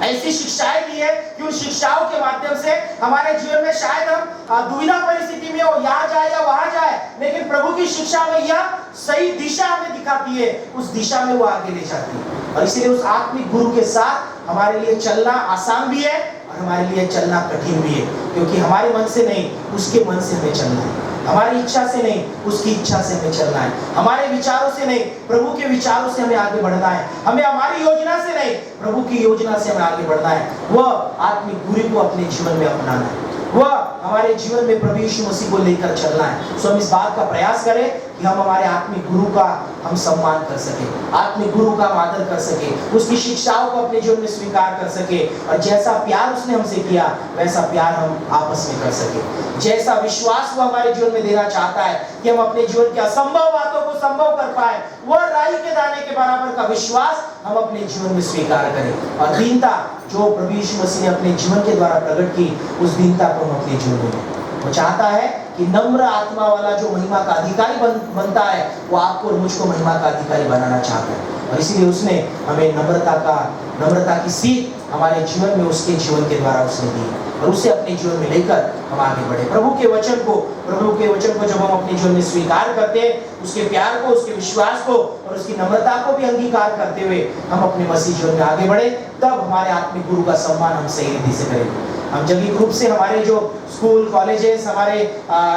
Speaker 1: ऐसी शिक्षाएं दी है कि उन शिक्षाओं के माध्यम से हमारे जीवन में शायद हम दुविधा परिस्थिति में हो, यहाँ जाए या वहां जाए, लेकिन प्रभु की शिक्षा में यह सही दिशा हमें दिखाती है, उस दिशा में वो आगे ले जाती है। और इसीलिए उस आत्मिक गुरु के साथ हमारे लिए चलना आसान भी है और हमारे लिए चलना कठिन भी है, क्योंकि हमारे मन से नहीं उसके मन से हमें चलना है, हमारी इच्छा से नहीं उसकी इच्छा से हमें चलना है, हमारे विचारों से नहीं प्रभु के विचारों से हमें आगे बढ़ना है, हमें हमारी योजना से नहीं प्रभु की योजना से हमें आगे बढ़ना है। वह आत्मिक गुरु को अपने जीवन में अपनाना है, वह हमारे जीवन में प्रभु यीशु मसीह को लेकर चलना है। सो हम इस बात का प्रयास करें कि हम हमारे आत्मिक गुरु का हम सम्मान कर सके, आत्मिक गुरु का आदर कर सके, उसकी शिक्षाओं को अपने जीवन में स्वीकार कर सके, और जैसा प्यार उसने हमसे किया वैसा प्यार हम आपस में कर सके, जैसा विश्वास वो हमारे जीवन में देना चाहता है कि हम अपने जीवन की असंभव बातों को संभव कर पाए, वह राई के दाने के बराबर का विश्वास हम अपने जीवन में स्वीकार करें। और दीनता जो प्रभु यीशु मसीह ने अपने जीवन के द्वारा प्रकट की, उस दीनता को हम अपने जीवन में, वो चाहता है कि नम्र आत्मा वाला जो महिमा का अधिकारी बनता है, वो आपको और मुझको महिमा का अधिकारी बनाना चाहता है। और इसीलिए उसने हमें नम्रता की सीख हमारे जीवन में उसके जीवन के द्वारा उसने दी, और उसे अपने जीवन में लेकर हम आगे बढ़े। प्रभु के वचन को जब हम अपने जीवन में स्वीकार करते हैं, उसके प्यार को, उसके विश्वास को और उसकी नम्रता को भी अंगीकार करते हुए हम अपने मसीह जीवन में आगे बढ़े, तब हमारे आत्मिक गुरु का सम्मान हम सही रीति से करेंगे। हम जगह रूप से हमारे जो स्कूल कॉलेजेस, हमारे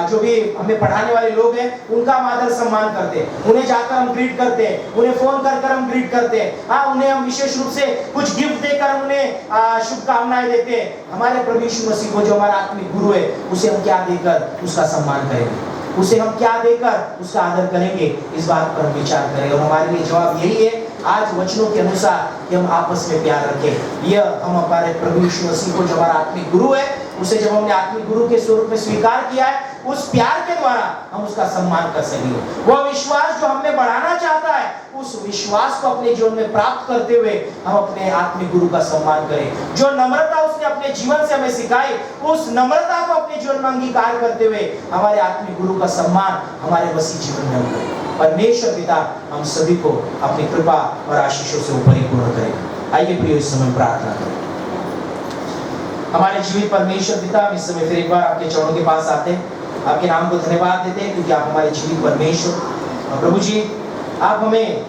Speaker 1: जो भी हमें पढ़ाने वाले लोग हैं, उनका हम आदर सम्मान करते हैं, उन्हें जाकर हम ग्रीट करते हैं, उन्हें फोन कर हम ग्रीट करते हैं, उन्हें हम विशेष रूप से कुछ गिफ्ट देकर उन्हें शुभकामनाएं देते हैं। हमारे प्रभु यीशु मसीह को जो हमारा आत्मिक गुरु है, उसे हम क्या देकर उसका सम्मान करेंगे? उसे हम क्या देकर उसका आदर करेंगे, इस बात पर हम विचार करें। और हमारे लिए जवाब यही है आज वचनों के अनुसार कि हम आपस में प्यार रखें। यह हम हमारे प्रभु यीशु मसीह को जो हमारा आत्मिक गुरु है, उसे जब हमने आत्मिक गुरु के स्वरूप में स्वीकार किया है, उस प्यार के द्वारा हम उसका सम्मान कर सकेंगे। वह विश्वास जो हमें बढ़ाना चाहता है, उस विश्वास को अपने जीवन में प्राप्त करते हुए हम अपने आत्मिक गुरु का सम्मान करें। जो नम्रता उसने अपने जीवन से हमें सिखाई, उस नम्रता को अपने जीवन में अंगीकार करते हुए हमारे आत्मिक गुरु का सम्मान हमारे मसीह जीवन में हम करें। परमेश्वर पिता हम सभी को अपनी कृपा और आशीषों से परिपूर्ण करें। आइए प्रियो, इस समय प्रार्थना करें। हमारे जीवित परमेश्वर पिता, हम इस समय फिर एक बार आपके चरणों के पास आते हैं, आपके नाम को धन्यवाद देते हैं क्योंकि आप हमारे जीवित परमेश्वर। और प्रभु जी, आप हमें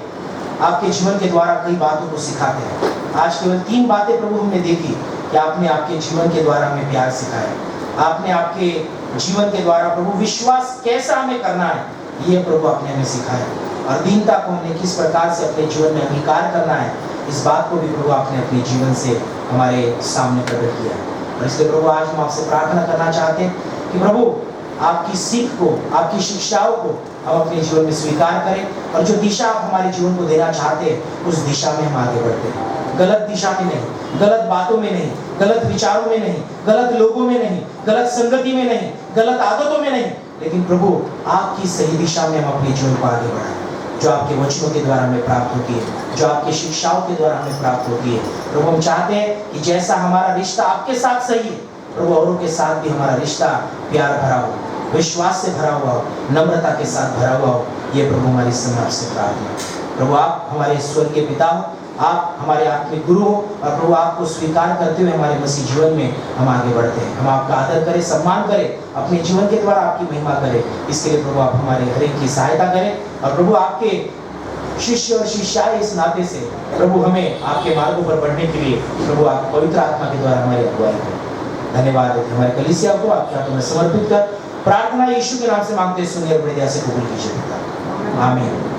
Speaker 1: आपके जीवन के द्वारा कई बातों को सिखाते हैं। आज केवल 3 बातें प्रभु हमने देखी कि आपने आपके जीवन के द्वारा हमें प्यार सिखाया। आपने आपके जीवन के द्वारा प्रभु विश्वास कैसा हमें करना है, ये प्रभु आपने हमें सिखाया। और दीनता को हमने किस प्रकार से अपने जीवन में अंगीकार करना है, इस बात को भी प्रभु आपने अपने जीवन से हमारे सामने प्रकट किया। और इसलिए प्रभु आज हम आपसे प्रार्थना करना चाहते हैं कि प्रभु आपकी सीख को, आपकी शिक्षाओं को हम अपने जीवन में स्वीकार करें और जो दिशा आप हमारे जीवन को देना चाहते हैं, उस दिशा में हम आगे बढ़ते हैं। गलत दिशा में नहीं, गलत बातों में नहीं, गलत विचारों में नहीं, गलत लोगों में नहीं, गलत संगति में नहीं, गलत आदतों में नहीं, लेकिन प्रभु आपकी सही दिशा में हम अपने जीवन को आगे बढ़ाएं, जो आपके वचनों के द्वारा हमें प्राप्त होती है, जो आपकी शिक्षाओं के द्वारा हमें प्राप्त होती है। प्रभु हम चाहते हैं कि जैसा हमारा रिश्ता आपके साथ सही है, प्रभु औरों के साथ भी हमारा रिश्ता प्यार भरा हो, विश्वास से भरा हुआ हो, नम्रता के साथ भरा हुआ हो। ये प्रभु हमारी समय आपसे प्रार्थना। प्रभु आप हमारे स्वर्गीय पिता हो, आप हमारे आत्मिक गुरु हो, और प्रभु आपको स्वीकार करते हुए हमारे मसीह जीवन में हम आगे बढ़ते हैं। हम आपका आदर करें, सम्मान करें, अपने जीवन के द्वारा आपकी महिमा करें। इसके लिए प्रभु आप हमारे हर एक की सहायता करें। और प्रभु आपके शिष्य और शिष्याएं इस नाते से प्रभु हमें आपके मार्गों पर बढ़ने के लिए प्रभु आप पवित्र आत्मा के द्वारा हमारी अगुवाई करें। धन्यवाद देते हमारे कलीसिया को आपके हाथों में समर्पित कर प्रार्थना यीशु के नाम से मांगते हैं, सुनिए और बड़ी दया से कबूल कीजिए। आमीन।